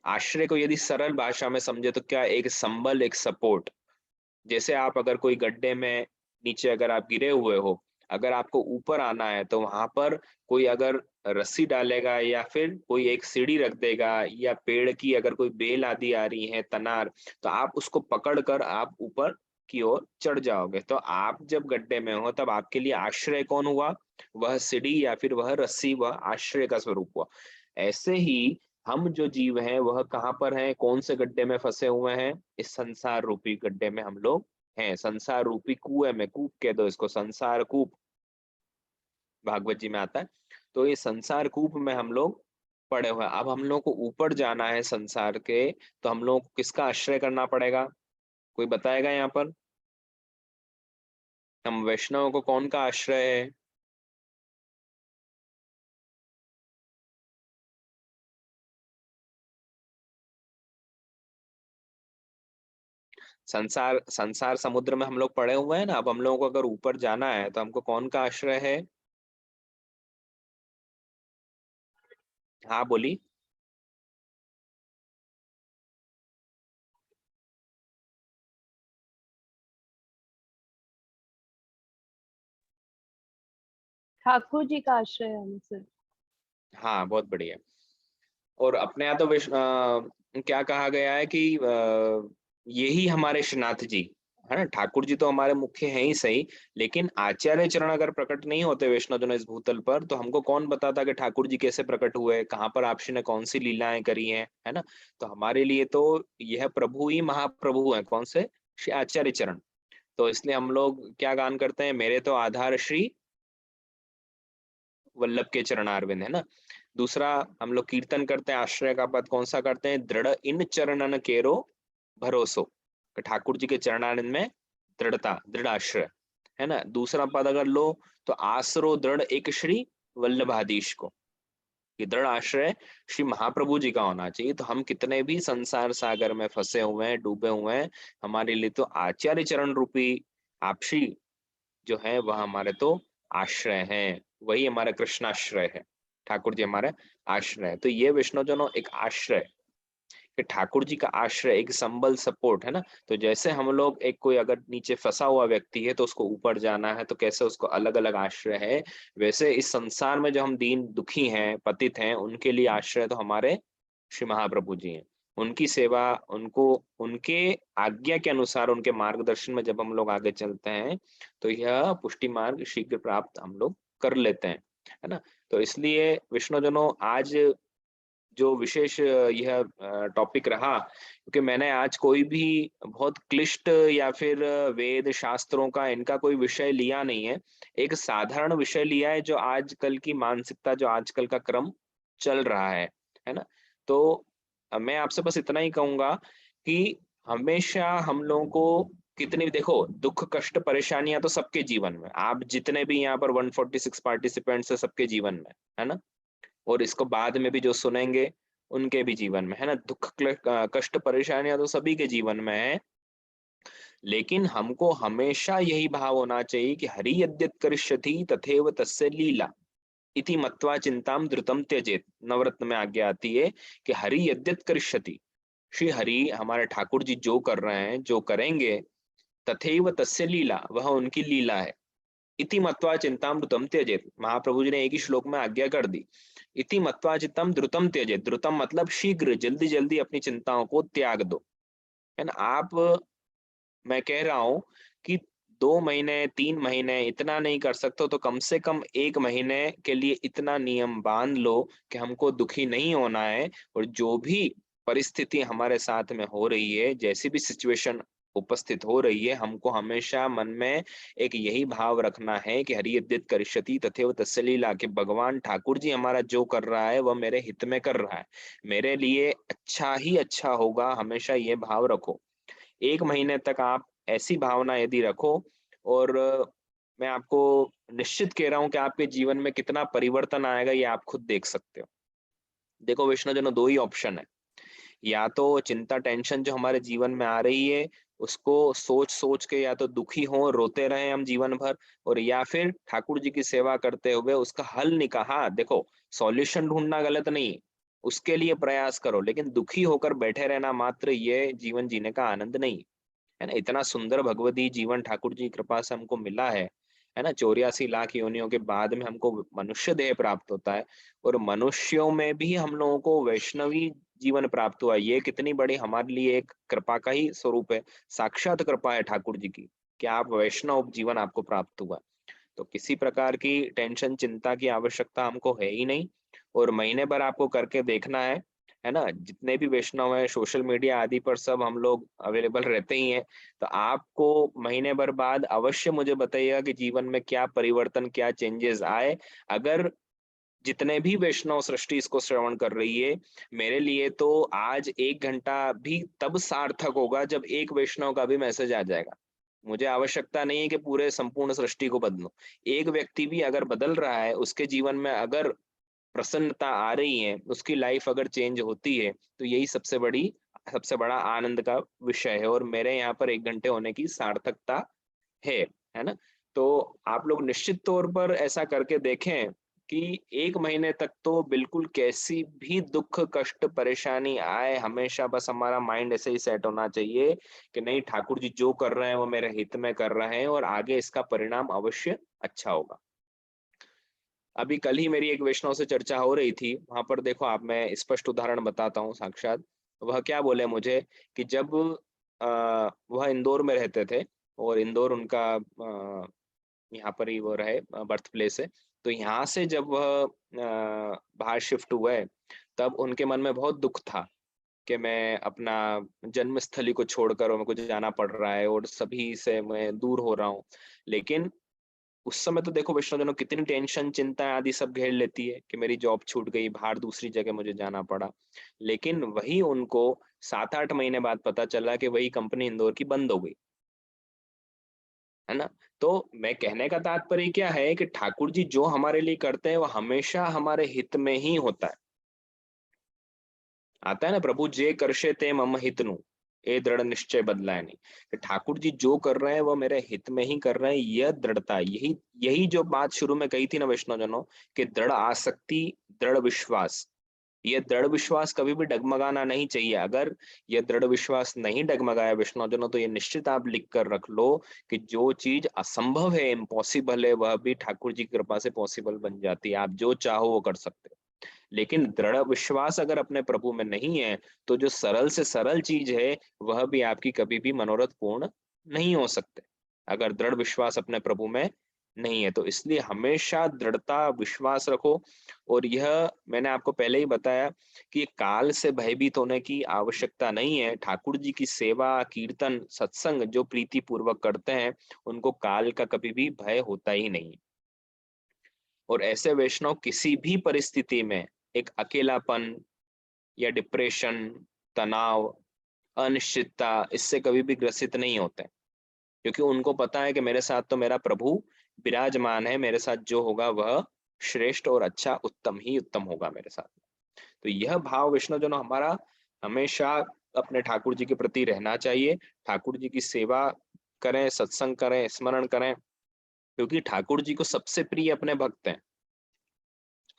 आश्रय को यदि सरल भाषा में समझे तो क्या, एक संबल, एक सपोर्ट। जैसे आप अगर कोई गड्ढे में नीचे अगर आप गिरे हुए हो, अगर आपको ऊपर आना है तो वहां पर कोई अगर रस्सी डालेगा या फिर कोई एक सीढ़ी रख देगा, या पेड़ की अगर कोई बेल आदि आ रही है, तनार, तो आप उसको पकड़ कर आप ऊपर की ओर चढ़ जाओगे। तो आप जब गड्ढे में हो तब आपके लिए आश्रय कौन हुआ? वह सीढ़ी या फिर वह रस्सी, वह आश्रय का स्वरूप हुआ। ऐसे ही हम जो जीव हैं वह कहाँ पर हैं? कौन से गड्ढे में फंसे हुए हैं? इस संसार रूपी गड्ढे में हम लोग हैं। संसार रूपी कुएं में, कूप कह दो इसको, संसार कूप भागवत जी में आता है। तो ये संसार कूप में हम लोग पड़े हुए हैं। अब हम लोग को ऊपर जाना है संसार के, तो हम लोग को किसका आश्रय करना पड़ेगा? कोई बताएगा यहाँ पर? हम वैष्णव को कौन का आश्रय है? संसार संसार समुद्र में हम लोग पड़े हुए हैं ना। अब हम लोगों को अगर ऊपर जाना है तो हमको कौन का आश्रय है? हाँ बोली। ठाकुर जी का आश्रय है हमसे। हाँ बहुत बढ़िया। और अपने यहाँ तो क्या कहा गया है कि यही हमारे श्रीनाथ जी है ना। ठाकुर जी तो हमारे मुख्य हैं ही सही, लेकिन आचार्य चरण अगर प्रकट नहीं होते वैष्णवजन इस भूतल पर, तो हमको कौन बताता कि ठाकुर जी कैसे प्रकट हुए, कहाँ पर आपसी ने कौन सी लीलाएं करी हैं, है ना। तो हमारे लिए तो यह प्रभु ही महाप्रभु हैं। कौन से? श्री आचार्य चरण। तो इसलिए हम लोग क्या गान करते हैं? मेरे तो आधार श्री वल्लभ के चरणारविंद, है ना। दूसरा हम लोग कीर्तन करते हैं, आश्रय का पद कौन सा करते हैं? दृढ़ इन चरणन केरो भरोसो, कि ठाकुर जी के चरणारविंद में दृढ़ता, दृढ़ आश्रय, है ना। दूसरा पद अगर लो तो आसरो दृढ़ एक श्री वल्लभाधीश को, कि दृढ़ आश्रय श्री महाप्रभु जी का होना चाहिए। तो हम कितने भी संसार सागर में फंसे हुए हैं, डूबे हुए हैं, हमारे लिए तो आचार्य चरण रूपी आपसी जो है वह हमारे तो आश्रय है। वही हमारा कृष्णाश्रय है। ठाकुर जी हमारे आश्रय है। तो ये वैष्णवजनों एक आश्रय, कि ठाकुर जी का आश्रय, एक संबल, सपोर्ट, है ना। तो जैसे हम लोग, एक कोई अगर नीचे फंसा हुआ व्यक्ति है तो उसको ऊपर जाना है, तो कैसे उसको अलग अलग आश्रय है, वैसे इस संसार में जो हम दीन दुखी हैं, पतित हैं, उनके लिए आश्रय तो हमारे श्री महाप्रभु जी हैं। उनकी सेवा, उनको, उनके आज्ञा के अनुसार, उनके मार्गदर्शन में जब हम लोग आगे चलते हैं, तो यह पुष्टि मार्ग शीघ्र प्राप्त हम लोग कर लेते हैं, है ना। तो इसलिए विष्णुजनों, आज जो विशेष यह टॉपिक रहा, क्योंकि मैंने आज कोई भी बहुत क्लिष्ट या फिर वेद शास्त्रों का इनका कोई विषय लिया नहीं है। एक साधारण विषय लिया है, जो आजकल की मानसिकता, जो आजकल का क्रम चल रहा है ना। तो मैं आपसे बस इतना ही कहूंगा कि हमेशा हम लोगों को कितनी देखो दुख कष्ट परेशानियां तो सबके जीवन में, आप जितने भी यहाँ पर 146 पार्टिसिपेंट्स है सबके जीवन में, है ना। और इसको बाद में भी जो सुनेंगे उनके भी जीवन में, है ना। दुख कष्ट परेशानियां तो सभी के जीवन में है, लेकिन हमको हमेशा यही भाव होना चाहिए कि हरि यद्यत् करिष्यति तथैव तस्य लीला इति मत्वा चिंताम द्रुतम त्यजेत। नवरत्न में आज्ञा आती है कि हरि यद्यत् करिष्यति, श्री हरि हमारे ठाकुर जी जो कर रहे हैं जो करेंगे, तथैव तस्य लीला वह उनकी लीला है, इति मत्वा चिंताम द्रुतम त्यजेत। महाप्रभु जी ने एक ही श्लोक में आज्ञा कर दी, इति मत्वा चिंतम द्रुतम त्यजेत। द्रुतम मतलब शीघ्र, जल्दी जल्दी अपनी चिंताओं को त्याग दो, है ना। आप, मैं कह रहा हूं कि 2 महीने 3 महीने इतना नहीं कर सकते तो कम से कम 1 महीने के लिए इतना नियम बांध लो कि हमको दुखी नहीं होना है, और जो भी परिस्थिति हमारे साथ में हो रही है, जैसी भी सिचुएशन उपस्थित हो रही है, हमको हमेशा मन में एक यही भाव रखना है कि हरि यद्यत् करिष्यति तथैव तस्य लीला, कि भगवान ठाकुर जी हमारा जो कर रहा है वह मेरे हित में कर रहा है, मेरे लिए अच्छा ही अच्छा होगा, हमेशा ये भाव रखो। 1 महीने तक आप ऐसी भावना यदि रखो, और मैं आपको निश्चित कह रहा हूं कि आपके जीवन में कितना परिवर्तन आएगा ये आप खुद देख सकते हो। देखो वैष्णवजनों, 2 ही ऑप्शन है, या तो चिंता टेंशन जो हमारे जीवन में आ रही है उसको सोच सोच के या तो दुखी हो रोते रहे हम जीवन भर, और या फिर ठाकुर जी की सेवा करते हुए उसका हल निकाहा। देखो सॉल्यूशन ढूंढना गलत नहीं, उसके लिए प्रयास करो, लेकिन दुखी होकर बैठे रहना मात्र ये जीवन जीने का आनंद नहीं है ना। इतना सुंदर भगवती जीवन ठाकुर जी की कृपा से हमको मिला है ना। 84 लाख योनियों के बाद में हमको मनुष्य देह प्राप्त होता है, और मनुष्यों में भी हम लोगों को वैष्णवी जीवन प्राप्त हुआ। ये कितनी बड़ी हमारे लिए एक कृपा का ही स्वरूप है, साक्षात कृपा है ठाकुर जी की कि आप वैष्णव जीवन आपको प्राप्त हुआ। तो किसी प्रकार की टेंशन चिंता की आवश्यकता हमको है ही नहीं, और महीने भर आपको करके देखना है ना। जितने भी वैष्णव है सोशल मीडिया आदि पर सब हम लोग अवेलेबल रहते ही हैं, तो आपको महीने भर बाद अवश्य मुझे बताइएगा कि जीवन में क्या परिवर्तन क्या चेंजेस आए। अगर जितने भी वैष्णव सृष्टि इसको श्रवण कर रही है, मेरे लिए तो आज 1 घंटा भी तब सार्थक होगा जब एक वैष्णव का भी मैसेज आ जाएगा। मुझे आवश्यकता नहीं है कि पूरे संपूर्ण सृष्टि को बदलो, एक व्यक्ति भी अगर बदल रहा है, उसके जीवन में अगर प्रसन्नता आ रही है, उसकी लाइफ अगर चेंज होती है, तो यही सबसे बड़ा आनंद का विषय है, और मेरे यहाँ पर 1 घंटे होने की सार्थकता है ना। तो आप लोग निश्चित तौर पर ऐसा करके देखें कि 1 महीने तक तो बिल्कुल कैसी भी दुख कष्ट परेशानी आए, हमेशा बस हमारा माइंड ऐसे ही सेट होना चाहिए कि नहीं, ठाकुर जी जो कर रहे हैं वो मेरे हित में कर रहे हैं, और आगे इसका परिणाम अवश्य अच्छा होगा। अभी कल ही मेरी एक वैष्णव से चर्चा हो रही थी, वहां पर देखो आप, मैं स्पष्ट उदाहरण बताता हूँ साक्षात। वह क्या बोले मुझे कि जब वह इंदौर में रहते थे, और इंदौर उनका यहाँ पर ही वो रहे बर्थ प्लेस है, तो यहाँ से जब वह बाहर शिफ्ट हुए, तब उनके मन में बहुत दुख था कि मैं अपना जन्मस्थली को छोड़कर मेरे को जाना पड़ रहा है, और सभी से मैं दूर हो रहा हूँ। लेकिन उस समय तो देखो वैष्णवजनों कितनी टेंशन चिंता आदि सब घेर लेती है कि मेरी जॉब छूट गई, बाहर दूसरी जगह मुझे जाना पड़ा। लेकिन वही उनको 7-8 महीने बाद पता चला कि वही कंपनी इंदौर की बंद हो गई, है ना। तो मैं कहने का तात्पर्य क्या है कि ठाकुर जी जो हमारे लिए करते हैं वो हमेशा हमारे हित में ही होता है। आता है ना, प्रभु जे करशे ते मम हितनु, ए दृढ़ निश्चय बदलाय नहीं। कि ठाकुर जी जो कर रहे हैं वो मेरे हित में ही कर रहे हैं, यह दृढ़ता, यही यही जो बात शुरू में कही थी ना वैष्णवजनों, कि दृढ़ आसक्ति दृढ़ विश्वास, ये दृढ़ विश्वास कभी भी डगमगाना नहीं चाहिए। अगर ये दृढ़ विश्वास नहीं डगमगाया वैष्णवजनों, तो ये निश्चित आप लिख कर रख लो कि जो चीज असंभव है, इम्पॉसिबल है, वह भी ठाकुर जी की कृपा से पॉसिबल बन जाती है। आप जो चाहो वो कर सकते हो। लेकिन दृढ़ विश्वास अगर अपने प्रभु में नहीं है, तो जो सरल से सरल चीज है वह भी आपकी कभी भी मनोरथ पूर्ण नहीं हो सकते, अगर दृढ़ विश्वास अपने प्रभु में नहीं है। तो इसलिए हमेशा दृढ़ता विश्वास रखो। और यह मैंने आपको पहले ही बताया कि काल से भयभीत होने की आवश्यकता नहीं है। ठाकुर जी की सेवा कीर्तन सत्संग जो प्रीति पूर्वक करते हैं, उनको काल का कभी भी भय होता ही नहीं। और ऐसे वैष्णव किसी भी परिस्थिति में एक अकेलापन या डिप्रेशन, तनाव, अनिश्चितता, इससे कभी भी ग्रसित नहीं होते। क्योंकि उनको पता है कि मेरे साथ तो मेरा प्रभु विराजमान है, मेरे साथ जो होगा वह श्रेष्ठ और अच्छा उत्तम ही उत्तम होगा मेरे साथ। तो यह भाव विष्णुजनों हमारा हमेशा अपने ठाकुर जी के प्रति रहना चाहिए। ठाकुर जी की सेवा करें, सत्संग करें, स्मरण करें, क्योंकि ठाकुर जी को सबसे प्रिय अपने भक्त हैं।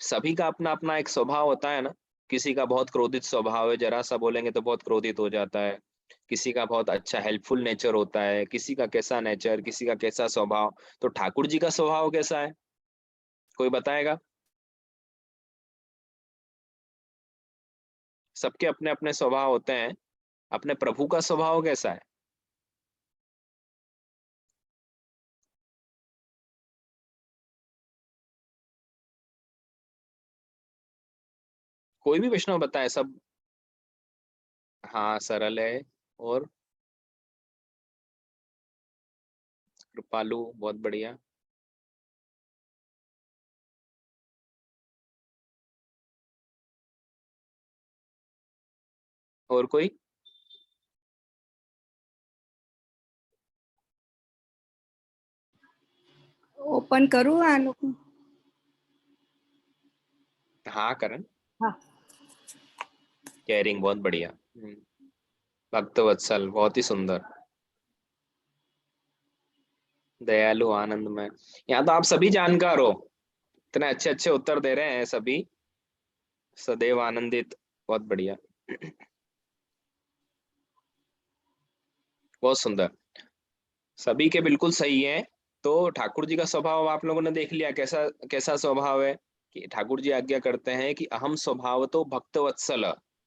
सभी का अपना अपना एक स्वभाव होता है ना। किसी का बहुत क्रोधित स्वभाव है, जरा सा बोलेंगे तो बहुत क्रोधित हो जाता है। किसी का बहुत अच्छा हेल्पफुल नेचर होता है, किसी का कैसा नेचर, किसी का कैसा स्वभाव। तो ठाकुर जी का स्वभाव कैसा है, कोई बताएगा? सबके अपने अपने स्वभाव होते हैं। अपने प्रभु का स्वभाव कैसा है? कोई भी वैष्णव बताए, सब। हाँ, सरल है। और कृपालु, बहुत बढ़िया। और कोई? ઓપન કરું આ લોકો? हाँ करण। હા. केयरिंग, बहुत बढ़िया। भक्त वत्सल, बहुत ही सुंदर। दयालु, आनंदमय। यहाँ तो आप सभी जानकार हो, इतने अच्छे अच्छे उत्तर दे रहे हैं सभी। सदैव आनंदित, बहुत बढ़िया। बहुत सुंदर। सभी के बिल्कुल सही है। तो ठाकुर जी का स्वभाव आप लोगों ने देख लिया, कैसा कैसा स्वभाव है। कि ठाकुर जी आज्ञा करते हैं कि अहम स्वभाव तो भक्त वत्सल,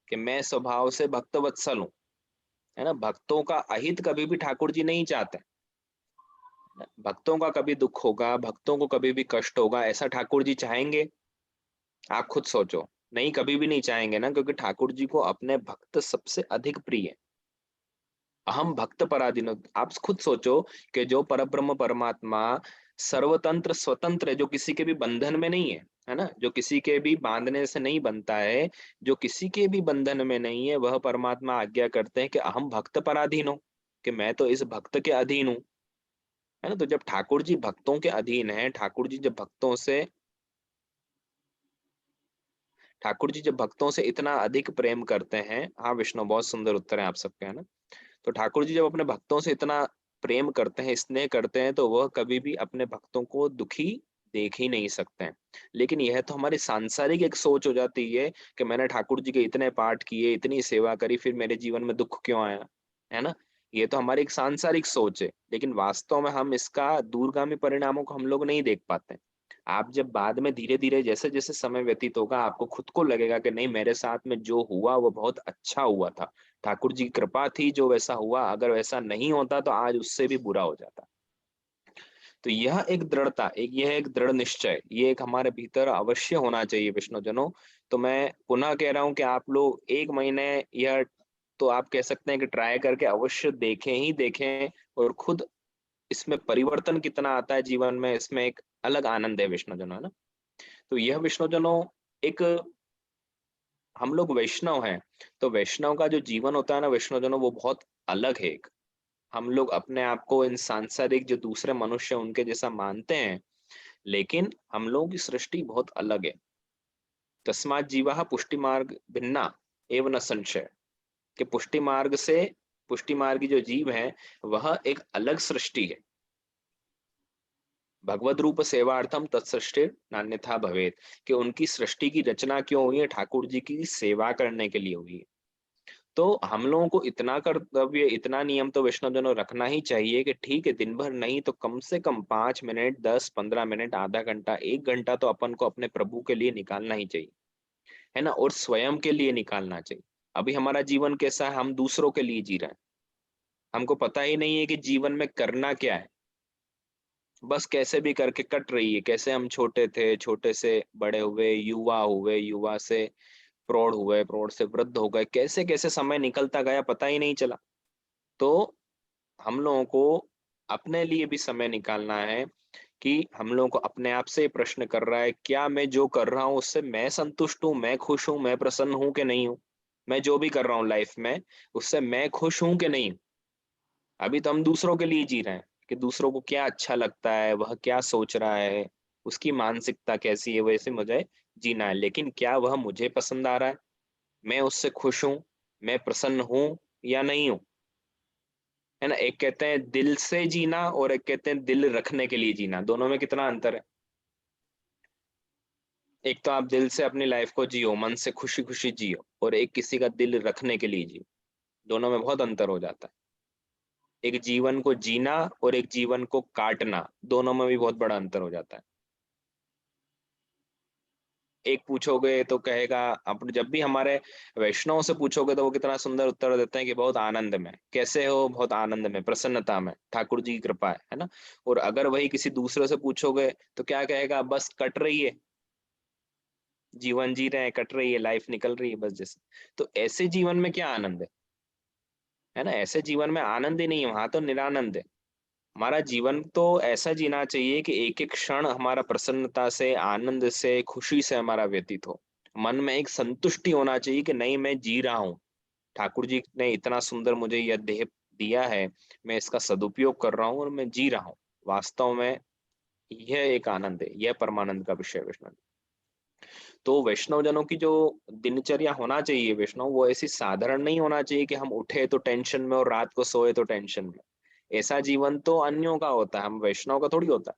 कि मैं स्वभाव से भक्त वत्सल हूँ। है ना, भक्तों का अहित कभी भी ठाकुर जी नहीं चाहते। भक्तों का कभी दुख होगा, भक्तों को कभी भी कष्ट होगा, ऐसा ठाकुर जी चाहेंगे? आप खुद सोचो। नहीं, कभी भी नहीं चाहेंगे ना, क्योंकि ठाकुर जी को अपने भक्त सबसे अधिक प्रिय है। अहम भक्त पराधीन। आप खुद सोचो कि जो परब्रह्म परमात्मा सर्वतंत्र स्वतंत्र है, जो किसी के भी बंधन में नहीं है ना, जो किसी के भी बांधने से नहीं बनता है, जो किसी के भी बंधन में नहीं है, वह परमात्मा आज्ञा करते हैं कि अहम भक्त पराधीन हो, कि मैं तो इस भक्त के अधीन हूँ। है ना, तो जब ठाकुर जी भक्तों के अधीन है, ठाकुर जी जब भक्तों से इतना अधिक प्रेम करते हैं। हाँ विष्णु, बहुत सुंदर उत्तर है आप सबके, है ना। तो ठाकुर जी जब अपने भक्तों से इतना प्रेम करते हैं, स्नेह करते हैं, तो वह कभी भी अपने भक्तों को दुखी देख ही नहीं सकते हैं। लेकिन यह तो हमारी सांसारिक एक सोच हो जाती है कि मैंने ठाकुर जी के इतने पाठ किए, इतनी सेवा करी, फिर मेरे जीवन में दुख क्यों आया। है ना, ये तो हमारी एक सांसारिक सोच है, लेकिन वास्तव में हम इसका दूरगामी परिणामों को हम लोग नहीं देख पाते। आप जब बाद में धीरे धीरे जैसे जैसे समय व्यतीत होगा, आपको खुद को लगेगा कि नहीं, मेरे साथ में जो हुआ वो बहुत अच्छा हुआ था, ठाकुर जी की कृपा थी जो वैसा हुआ, अगर वैसा नहीं होता तो आज उससे भी बुरा हो जाता। तो यह एक दृढ़ता, यह एक दृढ़ निश्चय, ये एक हमारे भीतर अवश्य होना चाहिए विष्णुजनों। तो मैं पुनः कह रहा हूं कि आप लोग 1 महीने, यह तो आप कह सकते हैं कि ट्राई करके अवश्य देखें ही देखें, और खुद इसमें परिवर्तन कितना आता है जीवन में, इसमें एक अलग आनंद है विष्णुजनों, है ना। तो यह विष्णुजनों एक, हम लोग वैष्णव हैं, तो वैष्णव का जो जीवन होता है ना वैष्णवजनों, वो बहुत अलग है। एक, हम लोग अपने आप को इन सांसारिक जो दूसरे मनुष्य उनके जैसा मानते हैं, लेकिन हम लोगों की सृष्टि बहुत अलग है। तस्मात् जीवाः पुष्टि मार्ग भिन्ना एव न संशय, कि पुष्टि मार्ग की जो जीव है, वह एक अलग सृष्टि है। भगवद रूप सेवार्थम तत्सृष्टि नान्यथा भवेत, कि उनकी सृष्टि की रचना क्यों हुई है, ठाकुर जी की सेवा करने के लिए हुई है। तो हम लोगों को इतना कर्तव्य, इतना नियम तो वैष्णवजनों रखना ही चाहिए कि ठीक है, दिन भर नहीं तो कम से कम 5 मिनट, 10-15 मिनट, आधा घंटा, 1 घंटा तो अपन को अपने प्रभु के लिए निकालना ही चाहिए। है ना, और स्वयं के लिए निकालना चाहिए। अभी हमारा जीवन कैसा है, हम दूसरों के लिए जी रहे हैं। हमको पता ही नहीं है कि जीवन में करना क्या है, बस कैसे भी करके कट रही है। कैसे हम छोटे थे, छोटे से बड़े हुए, युवा से प्रौढ़ हुए, प्रौढ़ से वृद्ध हो गए, कैसे कैसे समय निकलता गया पता ही नहीं चला। तो हम लोगों को अपने लिए भी समय निकालना है, कि हम लोगों को अपने आप से प्रश्न कर रहा है, क्या मैं जो कर रहा हूँ उससे मैं संतुष्ट हूँ, मैं खुश हूँ, मैं प्रसन्न हूँ कि नहीं हूँ। मैं जो भी कर रहा हूँ लाइफ में, उससे मैं खुश हूँ कि नहीं हूँ। अभी तो हम दूसरों के लिए जी रहे हैं कि दूसरों को क्या अच्छा लगता है, वह क्या सोच रहा है, उसकी मानसिकता कैसी है, वैसे मुझे जीना है। लेकिन क्या वह मुझे पसंद आ रहा है, मैं उससे खुश हूँ, मैं प्रसन्न हूँ या नहीं हूँ, है ना। एक कहते हैं दिल से जीना और एक कहते हैं दिल रखने के लिए जीना, दोनों में कितना अंतर है। एक तो आप दिल से अपनी लाइफ को जियो, मन से खुशी खुशी जियो, और एक किसी का दिल रखने के लिए जियो, दोनों में बहुत अंतर हो जाता है। एक जीवन को जीना और एक जीवन को काटना, दोनों में भी बहुत बड़ा अंतर हो जाता है। एक पूछोगे तो कहेगा, आप जब भी हमारे वैष्णव से पूछोगे तो वो कितना सुंदर उत्तर देते हैं कि बहुत आनंद में। कैसे हो? बहुत आनंद में, प्रसन्नता में, ठाकुर जी की कृपा है ना। और अगर वही किसी दूसरे से पूछोगे तो क्या कहेगा? बस कट रही है, जीवन जी रहे हैं, कट रही है, लाइफ निकल रही है बस जैसे। तो ऐसे जीवन में क्या आनंद है ना। ऐसे जीवन में आनंद ही नहीं है, वहां तो निरानंद है। हमारा जीवन तो ऐसा जीना चाहिए कि एक एक क्षण हमारा प्रसन्नता से, आनंद से, खुशी से हमारा व्यतीत हो। मन में एक संतुष्टि होना चाहिए कि नहीं, मैं जी रहा हूँ, ठाकुर जी ने इतना सुंदर मुझे यह देह दिया है, मैं इसका सदुपयोग कर रहा हूँ और मैं जी रहा हूँ। वास्तव में यह एक आनंद है, यह परमानंद का विषय है वैष्णव। तो वैष्णव जनों की जो दिनचर्या होना चाहिए वैष्णव, वो ऐसी साधारण नहीं होना चाहिए कि हम उठे तो टेंशन में और रात को सोए तो टेंशन में। ऐसा जीवन तो अन्यों का होता है, हम वैष्णव का थोड़ी होता है।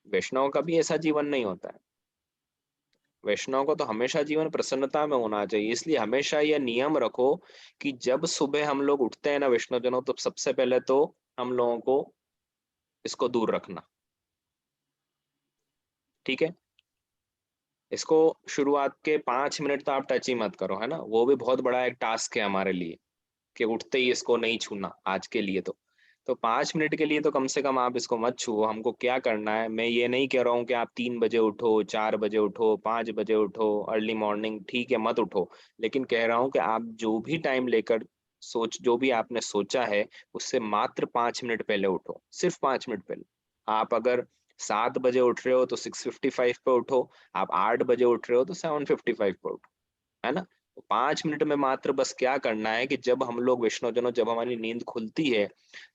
वैष्णव का भी ऐसा जीवन नहीं होता है। वैष्णव को तो हमेशा जीवन प्रसन्नता में होना चाहिए। इसलिए हमेशा यह नियम रखो कि जब सुबह हम लोग उठते हैं ना वैष्णव जनों, तो सबसे पहले तो हम लोगों को इसको दूर रखना, ठीक है। इसको शुरुआत के 5 मिनट तो आप टच ही मत करो, है ना। वो भी बहुत बड़ा एक टास्क है हमारे लिए कि उठते ही इसको नहीं छूना आज के लिए। तो 5 मिनट के लिए तो कम से कम आप इसको मत छुओ। हमको क्या करना है, मैं ये नहीं कह रहा हूँ कि आप 3 बजे उठो, 4 बजे उठो, 5 बजे उठो, अर्ली मॉर्निंग, ठीक है, मत उठो। लेकिन कह रहा हूँ कि आप जो भी टाइम लेकर जो भी आपने सोचा है, उससे मात्र 5 मिनट पहले उठो, सिर्फ 5 मिनट पहले। आप अगर 7 बजे उठ रहे हो तो 6:55 पे उठो, आप 8 बजे उठ रहे हो तो 7:55 पे उठो, है ना। तो 5 मिनट में मात्र बस क्या करना है कि जब हम लोग वैष्णवजनों, जब हमारी नींद खुलती है,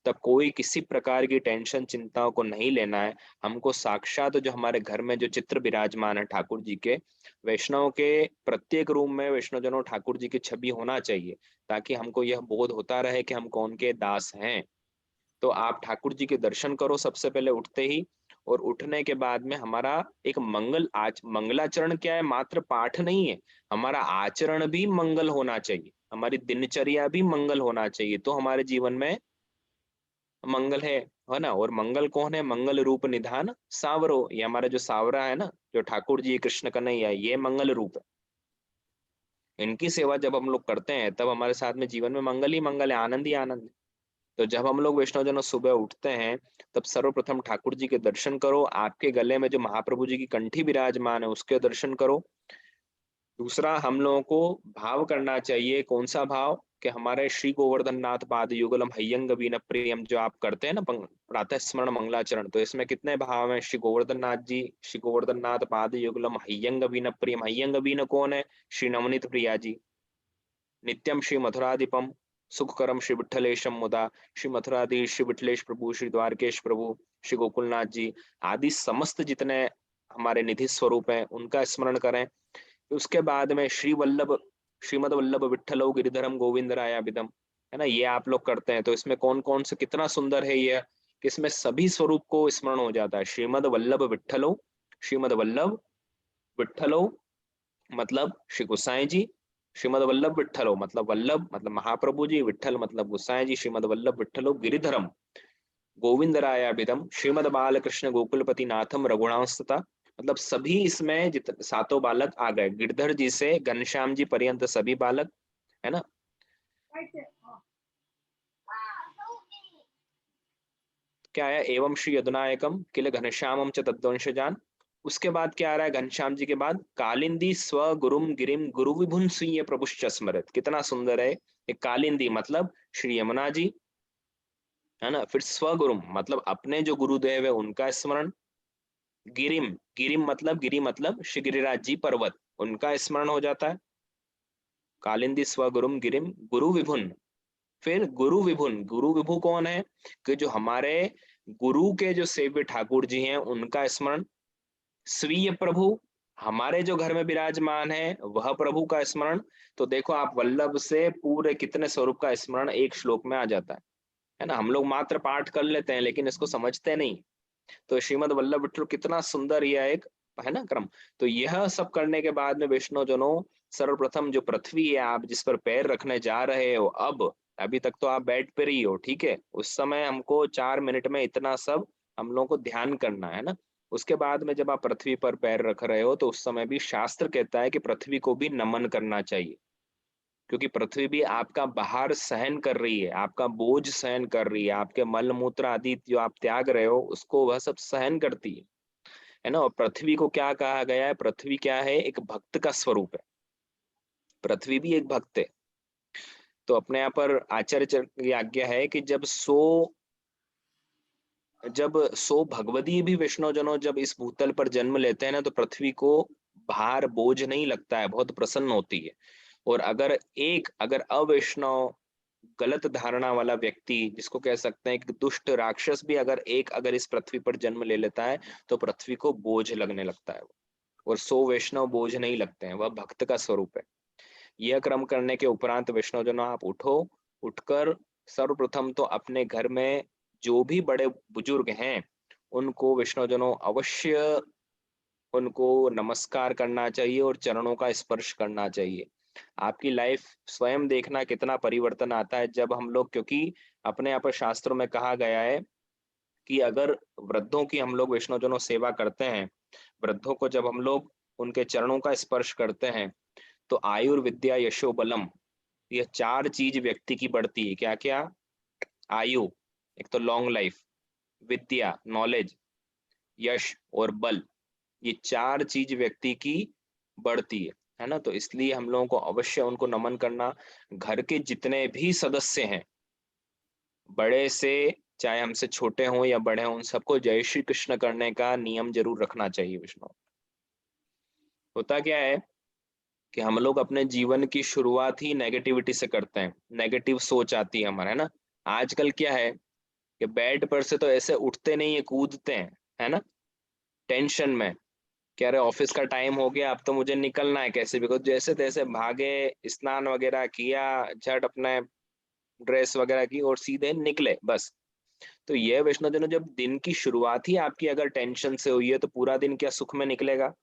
तब कोई किसी प्रकार की टेंशन चिंताओं को नहीं लेना है। हमको साक्षात जो हमारे घर में जो चित्र विराजमान है ठाकुर जी के, वैष्णव के प्रत्येक रूम में वैष्णवजनों ठाकुर जी की छवि होना चाहिए, ताकि हमको यह बोध होता रहे कि हम कौन के दास हैं। तो आप ठाकुर जी के दर्शन करो सबसे पहले उठते ही। और उठने के बाद में हमारा एक मंगलाचरण क्या है, मात्र पाठ नहीं है, हमारा आचरण भी मंगल होना चाहिए, हमारी दिनचर्या भी मंगल होना चाहिए, तो हमारे जीवन में मंगल है ना। और मंगल कौन है? मंगल रूप निधान सावरो, ये हमारा जो सावरा है ना, जो ठाकुर जी कृष्ण कन्हैया, ये मंगल रूप है। इनकी सेवा जब हम लोग करते हैं तब हमारे साथ में जीवन में मंगल ही मंगल है, आनंद ही आनंद है। तो जब हम लोग वैष्णवजनों सुबह उठते हैं, तब सर्वप्रथम ठाकुर जी के दर्शन करो। आपके गले में जो महाप्रभु जी की कंठी विराजमान है उसके दर्शन करो। दूसरा, हम लोगों को भाव करना चाहिए, कौन सा भाव? कि हमारे श्री गोवर्धन नाथ पाद युगलम हय्यंग वीन प्रियम जो आप करते हैं ना, प्रातः स्मरण मंगलाचरण, तो इसमें कितने भाव हैं? श्री गोवर्धन नाथ जी, श्री गोवर्धन नाथ पाद युगलम हय्यंग वीन प्रियम। हय्यंग वीन कौन है? श्री नवनीत प्रिया जी। नित्यम श्री मथुराधिपम सुखकरम श्री विठ्ठलेशम मुदा, श्री मथुराधीश श्री विठलेश प्रभु, श्री द्वारकेश प्रभु, श्री गोकुलनाथ जी आदि समस्त जितने हमारे निधि स्वरूप हैं उनका स्मरण करें। उसके बाद में श्री वल्लभ, श्रीमद वल्लभ विठ्ठलो गिरिधरम गोविंद रायाभिधम, है ना, ये आप लोग करते हैं। तो इसमें कौन कौन से, कितना सुंदर है ये कि इसमें सभी स्वरूप को स्मरण हो जाता है। श्रीमद वल्लभ विठ्ठलो, श्रीमद वल्लभ विठ्ठलो मतलब श्री गोसाई जी, श्रीमद वल्लभ विठ्ठलो मतलब वल्लभ मतलब महाप्रभु जी, विठ्ठल मतलब गोसाई जी, श्रीमद वल्लभ विठ्ठलो गिरिधरम गोविंद रायाभिधम, श्रीमद बालकृष्ण गोकुलपति नाथम रघुणांसता, मतलब सभी इसमें सातों बालक आ गए, गिरधर जी से घनश्याम जी पर्यंत सभी बालक, है ना। क्या है? एवं श्री यदुनायकम किल घनश्यामम च तद्वंशजान। उसके बाद क्या आ रहा है? घनश्याम जी के बाद कालिंदी स्व गुरुम गिरिम गुरु विभुन सुय प्रभुश्च स्मरत। कितना सुंदर है। एक कालिंदी मतलब श्री यमुना जी, है ना। फिर स्वगुरुम मतलब अपने जो गुरुदेव है उनका स्मरण। गिरिम, गिरी मतलब श्री गिरिराज जी पर्वत, उनका स्मरण हो जाता है। कालिंदी स्वगुरुम गिरिम गुरु विभुन फिर गुरु विभुन, गुरु विभु कौन है? कि जो हमारे गुरु के जो सेव्य ठाकुर जी हैं उनका स्मरण। स्वीय प्रभु, हमारे जो घर में विराजमान है वह प्रभु का स्मरण। तो देखो आप वल्लभ से पूरे कितने स्वरूप का स्मरण एक श्लोक में आ जाता है ना। हम लोग मात्र पाठ कर लेते हैं लेकिन इसको समझते नहीं। तो श्रीमद वल्लभ विठल कितना सुंदर यह एक है ना क्रम। तो यह सब करने के बाद में वैष्णव जनों, सर्वप्रथम जो पृथ्वी है आप जिस पर पैर रखने जा रहे हो, अब अभी तक तो आप बेड पर ही हो, ठीक है, उस समय हमको 4 मिनट में इतना सब हम लोगों को ध्यान करना है ना। उसके बाद में जब आप पृथ्वी पर पैर रख रहे हो तो उस समय भी शास्त्र कहता है कि पृथ्वी को भी नमन करना चाहिए, क्योंकि पृथ्वी भी आपका भार सहन कर रही है, आपका बोझ सहन कर रही है, आपके मल मूत्र आदि जो आप त्याग रहे हो उसको वह सब सहन करती है ना। और पृथ्वी को क्या कहा गया है? पृथ्वी क्या है? एक भक्त का स्वरूप है। पृथ्वी भी एक भक्त है। तो अपने यहाँ पर आचार्य की आज्ञा है कि जब सो भगवती भी वैष्णव जनों जब इस भूतल पर जन्म लेते हैं ना, तो पृथ्वी को भार बोझ नहीं लगता है, बहुत प्रसन्न होती है। और अगर अवैष्णव गलत धारणा वाला व्यक्ति, जिसको कह सकते हैं कि दुष्ट राक्षस भी अगर इस पृथ्वी पर जन्म ले लेता है तो पृथ्वी को बोझ लगने लगता है। और सो वैष्णव बोझ नहीं लगते हैं, वह भक्त का स्वरूप है। यह क्रम करने के उपरांत वैष्णव जनों आप उठो, उठकर सर्वप्रथम तो अपने घर में जो भी बड़े बुजुर्ग हैं उनको वैष्णव जनों अवश्य उनको नमस्कार करना चाहिए और चरणों का स्पर्श करना चाहिए। आपकी लाइफ स्वयं देखना कितना परिवर्तन आता है जब हम लोग, क्योंकि अपने यहाँ पर शास्त्रों में कहा गया है कि अगर वृद्धों की हम लोग वैष्णवजनों सेवा करते हैं, वृद्धों को जब हम लोग उनके चरणों का स्पर्श करते हैं तो आयुर्विद्या यशो बलम, ये 4 चीज व्यक्ति की बढ़ती है। क्या क्या? आयु, एक तो लॉन्ग लाइफ, विद्या नॉलेज, यश और बल, ये 4 चीज व्यक्ति की बढ़ती है ना। तो इसलिए हम लोगों को अवश्य उनको नमन करना। घर के जितने भी सदस्य हैं, बड़े से चाहे हमसे छोटे हों या बड़े हों, उन सबको जय श्री कृष्ण करने का नियम जरूर रखना चाहिए। विष्णु, होता क्या है कि हम लोग अपने जीवन की शुरुआत ही नेगेटिविटी से करते हैं, नेगेटिव सोच आती है हमारा, है ना। आजकल क्या है कि बेड पर से तो ऐसे उठते नहीं है, कूदते हैं, है ना, टेंशन में। कह रहे ऑफिस का टाइम हो गया, अब तो मुझे निकलना है कैसे भी, जैसे तैसे भागे, स्नान वगैरह किया, झट अपने ड्रेस वगैरह की और सीधे निकले बस। तो ये वैष्णो जनों, जब दिन की शुरुआत ही आपकी अगर टेंशन से हुई है तो पूरा दिन क्या सुख में निकलेगा?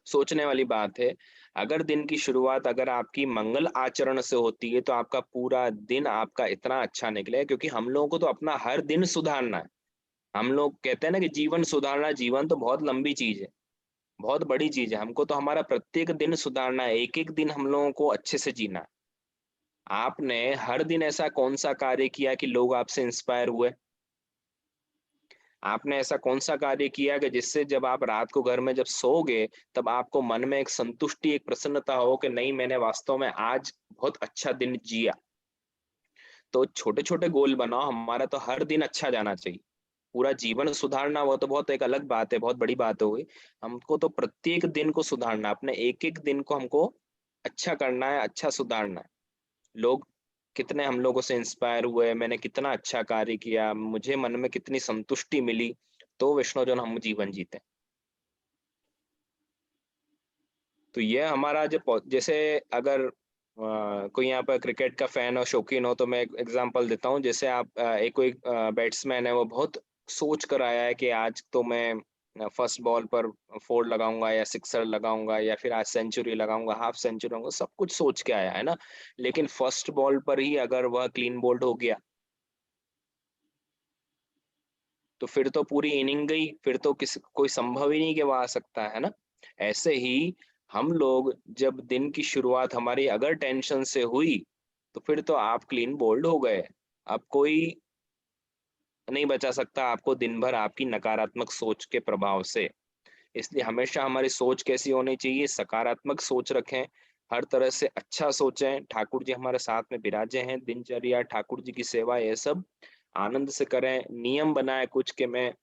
सोचने वाली बात है। अगर दिन की शुरुआत अगर आपकी मंगल आचरण से होती है तो आपका पूरा दिन आपका इतना अच्छा निकलेगा, क्योंकि हम लोगों को तो अपना हर दिन सुधारना है। हम लोग कहते हैं ना कि जीवन सुधारना, जीवन तो बहुत लंबी चीज है, बहुत बड़ी चीज है। हमको तो हमारा प्रत्येक दिन सुधारना है, एक एक दिन हम लोगों को अच्छे से जीना है। आपने हर दिन ऐसा कौन सा कार्य किया कि लोग आपसे इंस्पायर हुए? आपने ऐसा कौन सा कार्य किया कि जिससे जब आप रात को घर में जब सोओगे तब आपको मन में एक संतुष्टि, एक प्रसन्नता हो कि नहीं, मैंने वास्तव में आज बहुत अच्छा दिन जिया। तो छोटे छोटे गोल बनाओ, हमारा तो हर दिन अच्छा जाना चाहिए। पूरा जीवन सुधारना वो तो बहुत एक अलग बात है, बहुत बड़ी बात हो गई। हमको तो प्रत्येक दिन को सुधारना, अपने एक एक दिन को हमको अच्छा करना है, अच्छा सुधारना है। लोग कितने हम लोगों से इंस्पायर हुए, मैंने कितना अच्छा कार्य किया, मुझे मन में कितनी संतुष्टि मिली, तो विष्णुजन हम जीवन जीते हैं। तो ये हमारा जो जैसे अगर कोई यहाँ पर क्रिकेट का फैन और शौकीन हो तो मैं एक एग्जांपल देता हूँ। जैसे आप एक कोई बैट्समैन है, वो बहुत सोच कर आया है कि आज तो मैं फर्स्ट बॉल पर फोर लगाऊंगा या सिक्सर लगाऊंगा या फिर आज सेंचुरी लगाऊंगा, हाफ सेंचुरी लगाऊंगा, सब कुछ सोच के आया है ना। लेकिन फर्स्ट बॉल पर ही अगर वह क्लीन बोल्ड हो गया तो फिर तो पूरी इनिंग गई, फिर तो कोई संभव ही नहीं कि वो आ सकता है ना। ऐसे ही हम लोग जब दिन की शुरुआत हमारी अगर टेंशन से हुई तो फिर तो आप क्लीन बोल्ड हो गए। अब कोई नहीं बचा सकता आपको दिन भर आपकी नकारात्मक सोच के प्रभाव से। इसलिए हमेशा हमारी सोच कैसी होनी चाहिए? सकारात्मक सोच रखें, हर तरह से अच्छा सोचें। ठाकुर जी हमारे साथ में विराजे हैं, दिनचर्या ठाकुर जी की सेवा, ये सब आनंद से करें। नियम बनाए कुछ कि मैं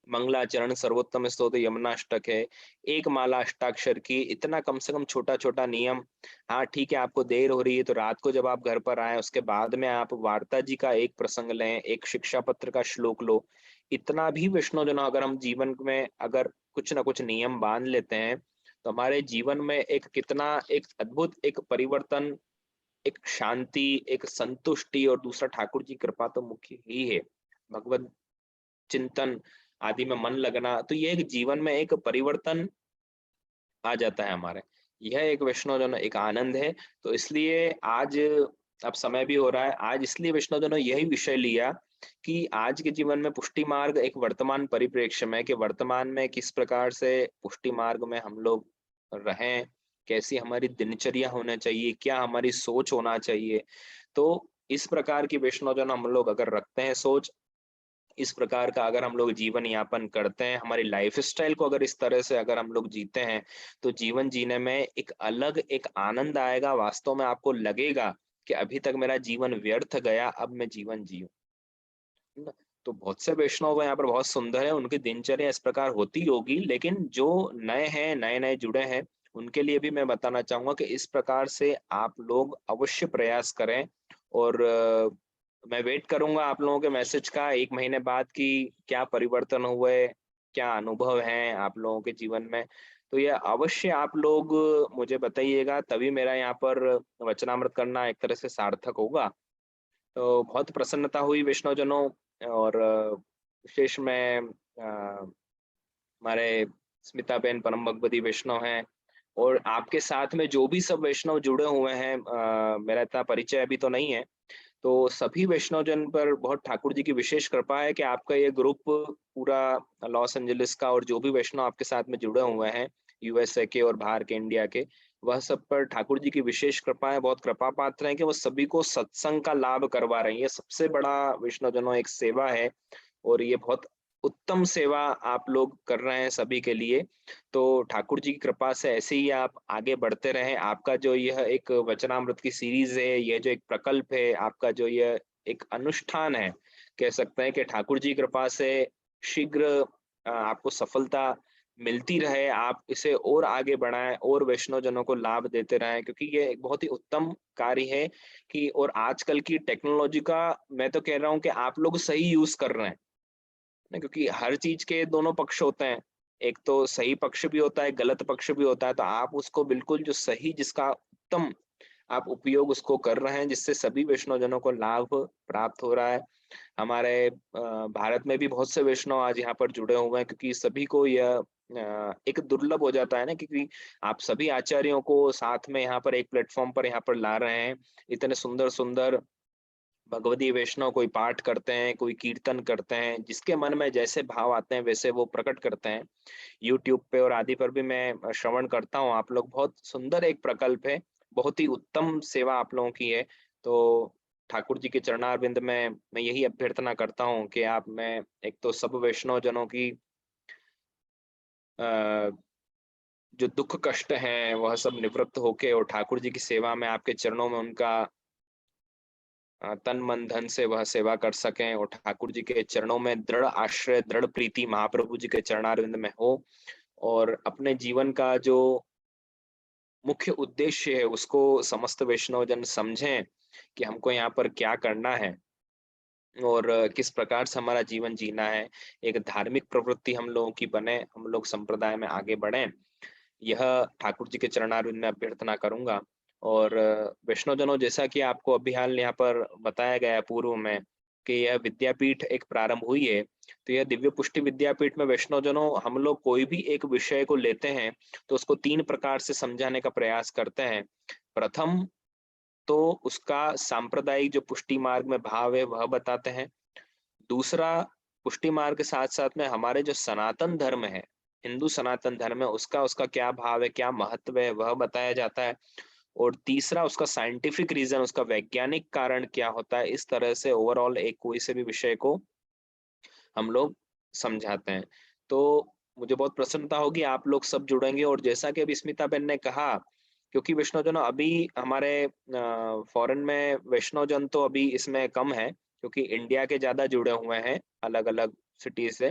मंगलाचरण सर्वोत्तम स्तोत्र यमुनाष्टक है, एक माला अष्टाक्षर की, इतना कम से कम छोटा छोटा नियम। हाँ ठीक है, आपको देर हो रही है तो रात को जब आप घर पर आए उसके बाद में आप वार्ता जी का एक प्रसंग लें, एक शिक्षा पत्र का श्लोक लो। इतना भी विष्णु जन अगर हम जीवन में अगर कुछ ना कुछ नियम बांध लेते हैं तो हमारे जीवन में एक कितना एक अद्भुत एक परिवर्तन, एक शांति, एक संतुष्टि और दूसरा ठाकुर जी कृपा तो मुख्य ही है। भगवत चिंतन आदि में मन लगना, तो ये एक जीवन में एक परिवर्तन आ जाता है हमारे। यह एक वैष्णवजन एक आनंद है। तो इसलिए आज अब समय भी हो रहा है, आज इसलिए वैष्णवजनों यही विषय लिया कि आज के जीवन में पुष्टि मार्ग एक वर्तमान परिप्रेक्ष्य में कि वर्तमान में किस प्रकार से पुष्टि मार्ग में हम लोग रहें, कैसी हमारी दिनचर्या होना चाहिए, क्या हमारी सोच होना चाहिए। तो इस प्रकार की वैष्णवजन हम लोग अगर रखते हैं सोच, इस प्रकार का अगर हम लोग जीवन यापन करते हैं, हमारी लाइफस्टाइल को अगर इस तरह से अगर हम लोग जीते हैं, तो जीवन जीने में एक अलग एक आनंद आएगा। वास्तव में आपको लगेगा कि अभी तक मेरा जीवन व्यर्थ गया, अब मैं जीवन जीऊँ। है ना? तो बहुत से वैष्णव यहाँ पर बहुत सुंदर है, उनकी दिनचर्या इस प्रकार होती होगी, लेकिन जो नए हैं, नए-नए जुड़े हैं, उनके लिए भी मैं बताना चाहूँगा कि इस प्रकार से आप लोग अवश्य प्रयास करें। और मैं वेट करूँगा आप लोगों के मैसेज का 1 महीने बाद कि क्या परिवर्तन हुए, क्या अनुभव हैं आप लोगों के जीवन में। तो ये अवश्य आप लोग मुझे बताइएगा, तभी मेरा यहाँ पर वचनामृत करना एक तरह से सार्थक होगा। तो बहुत प्रसन्नता हुई वैष्णवजनों। और विशेष में हमारे स्मिता बहन परम भगवती वैष्णव हैं और आपके साथ में जो भी सब वैष्णव जुड़े हुए हैं, मेरा इतना परिचय अभी तो नहीं है। तो सभी वैष्णवजन पर बहुत ठाकुर जी की विशेष कृपा है कि आपका ये ग्रुप पूरा लॉस एंजलिस का और जो भी वैष्णव आपके साथ में जुड़े हुए हैं, यूएसए के और बाहर के इंडिया के, वह सब पर ठाकुर जी की विशेष कृपा है। बहुत कृपा पात्र है कि वो सभी को सत्संग का लाभ करवा रही है। सबसे बड़ा वैष्णवजनों एक सेवा है और ये बहुत उत्तम सेवा आप लोग कर रहे हैं सभी के लिए। तो ठाकुर जी की कृपा से ऐसे ही आप आगे बढ़ते रहें। आपका जो यह एक वचनामृत की सीरीज़ है, यह जो एक प्रकल्प है, आपका जो यह एक अनुष्ठान है, कह सकते हैं कि ठाकुर जी की कृपा से शीघ्र आपको सफलता मिलती रहे। आप इसे और आगे बढ़ाएँ और वैष्णवजनों को लाभ देते रहें, क्योंकि ये एक बहुत ही उत्तम कार्य है कि और आजकल की टेक्नोलॉजी का मैं तो कह रहा हूँ कि आप लोग सही यूज़ कर रहे हैं। ना, क्योंकि हर चीज के दोनों पक्ष होते हैं। एक तो सही पक्ष भी होता है, गलत पक्ष भी होता है, तो आप उसको बिल्कुल जो सही जिसका उत्तम आप उपयोग उसको कर रहे हैं, जिससे सभी वैष्णवजनों को लाभ प्राप्त हो रहा है। हमारे भारत में भी बहुत से वैष्णव आज यहाँ पर जुड़े हुए हैं, क्योंकि सभी को यह एक दुर्लभ हो जाता है ना, क्योंकि आप सभी आचार्यों को साथ में यहाँ पर एक प्लेटफ़ॉर्म पर यहाँ पर ला रहे हैं। इतने सुंदर-सुंदर भगवती वैष्णव कोई पाठ करते हैं, कोई कीर्तन करते हैं, जिसके मन में जैसे भाव आते हैं वैसे वो प्रकट करते हैं। यूट्यूब पे और आदि पर भी मैं श्रवण करता हूँ। आप लोग बहुत सुंदर एक प्रकल्प है, बहुत ही उत्तम सेवा आप लोगों की है। तो ठाकुर जी के चरणारविंद में मैं यही अभ्यर्थना करता हूँ कि आप में एक तो सब वैष्णव जनों की अ, जो दुःख कष्ट हैं वह सब निवृत्त होके और ठाकुर जी की सेवा में आपके चरणों में उनका तन मन धन से वह सेवा कर सकें और ठाकुर जी के चरणों में दृढ़ आश्रय, दृढ़ प्रीति महाप्रभु जी के चरणारविंद में हो और अपने जीवन का जो मुख्य उद्देश्य है उसको समस्त वैष्णव जन समझें कि हमको यहाँ पर क्या करना है और किस प्रकार से हमारा जीवन जीना है। एक धार्मिक प्रवृत्ति हम लोगों की बने, हम लोग संप्रदाय में आगे बढ़ें। यह ठाकुर जी के चरणारविंद में अभ्यर्थना करूँगा। और वैष्णवजनों, जैसा कि आपको अभी हाल यहाँ पर बताया गया है पूर्व में कि यह विद्यापीठ एक प्रारंभ हुई है, तो यह दिव्य पुष्टि विद्यापीठ में वैष्णवजनों हम लोग कोई भी एक विषय को लेते हैं, तो उसको 3 प्रकार से समझाने का प्रयास करते हैं। प्रथम तो उसका सांप्रदायिक जो पुष्टि मार्ग में भाव है वह बताते हैं। दूसरा, पुष्टि मार्ग के साथ-साथ में हमारे जो सनातन धर्म है, हिंदू सनातन धर्म है, उसका उसका क्या भाव है, क्या महत्व है, वह बताया जाता है। और तीसरा, उसका साइंटिफिक रीज़न, उसका वैज्ञानिक कारण क्या होता है। इस तरह से ओवरऑल एक कोई से भी विषय को हम लोग समझाते हैं। तो मुझे बहुत प्रसन्नता होगी आप लोग सब जुड़ेंगे और जैसा कि अभी स्मिता बेन ने कहा, क्योंकि वैष्णवजन अभी हमारे फॉरेन में वैष्णवजन तो अभी इसमें कम है, क्योंकि इंडिया के ज़्यादा जुड़े हुए हैं अलग-अलग सिटी से।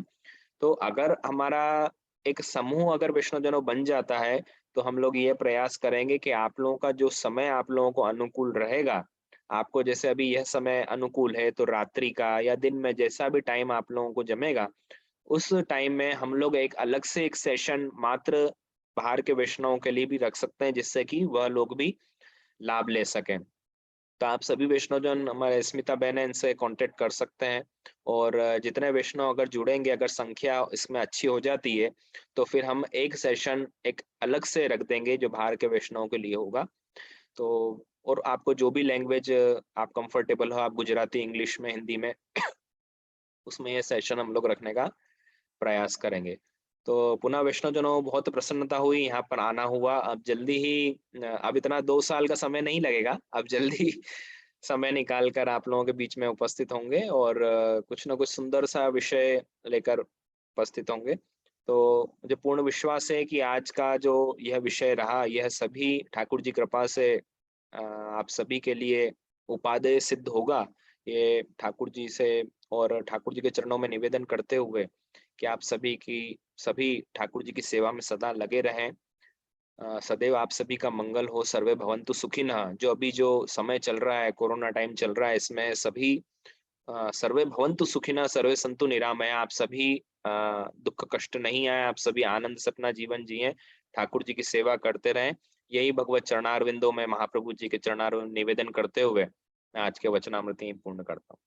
तो अगर हमारा एक समूह अगर वैष्णवजनों बन जाता है, तो हम लोग ये प्रयास करेंगे कि आप लोगों का जो समय आप लोगों को अनुकूल रहेगा, आपको जैसे अभी यह समय अनुकूल है, तो रात्रि का या दिन में जैसा भी टाइम आप लोगों को जमेगा, उस टाइम में हम लोग एक अलग से एक सेशन मात्र बाहर के वैष्णवों के लिए भी रख सकते हैं, जिससे कि वह लोग भी लाभ ले सकें। तो आप सभी वैष्णवजन, हमारे स्मिता बहन है, इनसे कांटेक्ट कर सकते हैं। और जितने वैष्णव अगर जुड़ेंगे, अगर संख्या इसमें अच्छी हो जाती है, तो फिर हम एक सेशन एक अलग से रख देंगे जो बाहर के वैष्णवों के लिए होगा। तो और आपको जो भी लैंग्वेज आप कंफर्टेबल हो, आप गुजराती, इंग्लिश में, हिंदी में उसमें ये सेशन हम लोग रखने का प्रयास करेंगे। तो पुनः वैष्णवजनों, बहुत प्रसन्नता हुई, यहाँ पर आना हुआ। अब जल्दी ही अब इतना 2 साल का समय नहीं लगेगा, अब जल्दी समय निकाल कर आप लोगों के बीच में उपस्थित होंगे और कुछ ना कुछ सुंदर सा विषय लेकर उपस्थित होंगे। तो मुझे पूर्ण विश्वास है कि आज का जो यह विषय रहा, यह सभी ठाकुर जी कृपा से आप सभी के लिए उपादेय सिद्ध होगा। ये ठाकुर जी से और ठाकुर जी के चरणों में निवेदन करते हुए कि आप सभी ठाकुर जी की सेवा में सदा लगे रहें। सदैव आप सभी का मंगल हो, सर्वे भवन्तु सुखिनः। जो अभी जो समय चल रहा है, कोरोना टाइम चल रहा है, इसमें सभी सर्वे भवन्तु सुखिनः, सर्वे सन्तु निरामया। आप सभी दुख कष्ट नहीं आए, आप सभी आनंद से अपना जीवन जिए, ठाकुर जी की सेवा करते रहें। यही भगवत चरणारविंदों में, महाप्रभु जी के चरणारविंद निवेदन करते हुए मैं आज के वचनामृत यहीं पूर्ण करता हूँ।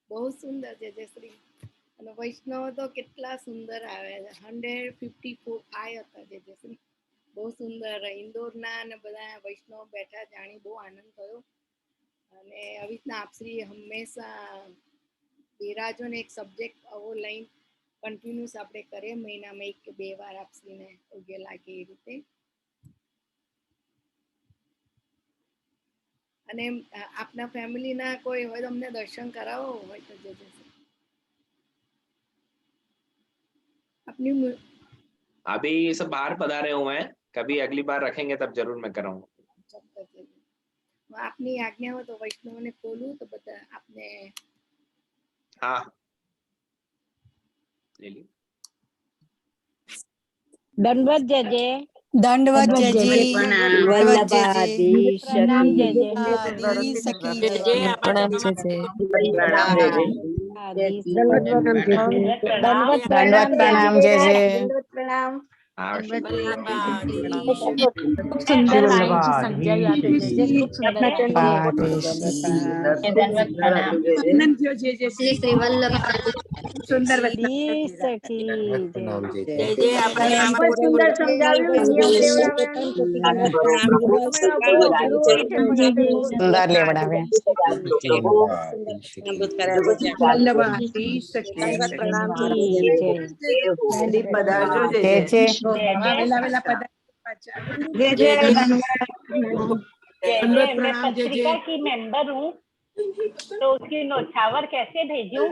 બહુ સુંદર છે જયશ્રી. અને વૈષ્ણવ તો કેટલા સુંદર આવે છે. 154 આય હતા જયશ્રી. બહુ સુંદર. ઇન્દોરના અને બધા વૈષ્ણવ બેઠા, જાણી બહુ આનંદ થયો. અને આવી રીતના આપશ્રી હંમેશા બિરાજો ને એક સબ્જેક્ટ આવો લઈને કન્ટિન્યુઅસ આપણે કરીએ, મહિનામાં 1 કે 2 વાર આપશ્રીને યોગ્ય લાગે એ રીતે. અને આપના ફેમિલીના કોઈ હોય તો અમને દર્શન કરાવો હોય તો જજો. अपनी अभी ये सब बाहर पधारे हुए हैं, कभी अगली बार रखेंगे तब जरूर मैं कराऊंगा। आपनी आज्ञा हो तो वैष्णव ने खोलूं तो बता आपने। हाँ, ले ली। दंडवत जय जय। दंडवत जय जय। दंडवत जय जय। प्रणाम जय जय। आदि सखी जय। प्रणाम जय जय। आदि दंडवत प्रणाम जय जय। हाँ, दंडवत प्रणाम जय जय। खूब सुंदर लाइन से समझाते जय जय। खूब सुंदर है। आनंद जो जय जय श्री श्री वल्लभ सुंदर आदि सखी जय जय जय। આપણે સુંદર સમજાવ્યું નિયમ લેવડાવ્યા सुंदर लेवड़ावे। વલ્લભ આદિ સખી प्रणाम जी जय। जय जय। વેલા વેલા પધાર પાછા जय जय। मैं प्रणाम जय पत्रिका जय। की मेंबर हूँ, तो उसकी नौछावर कैसे भेजूं?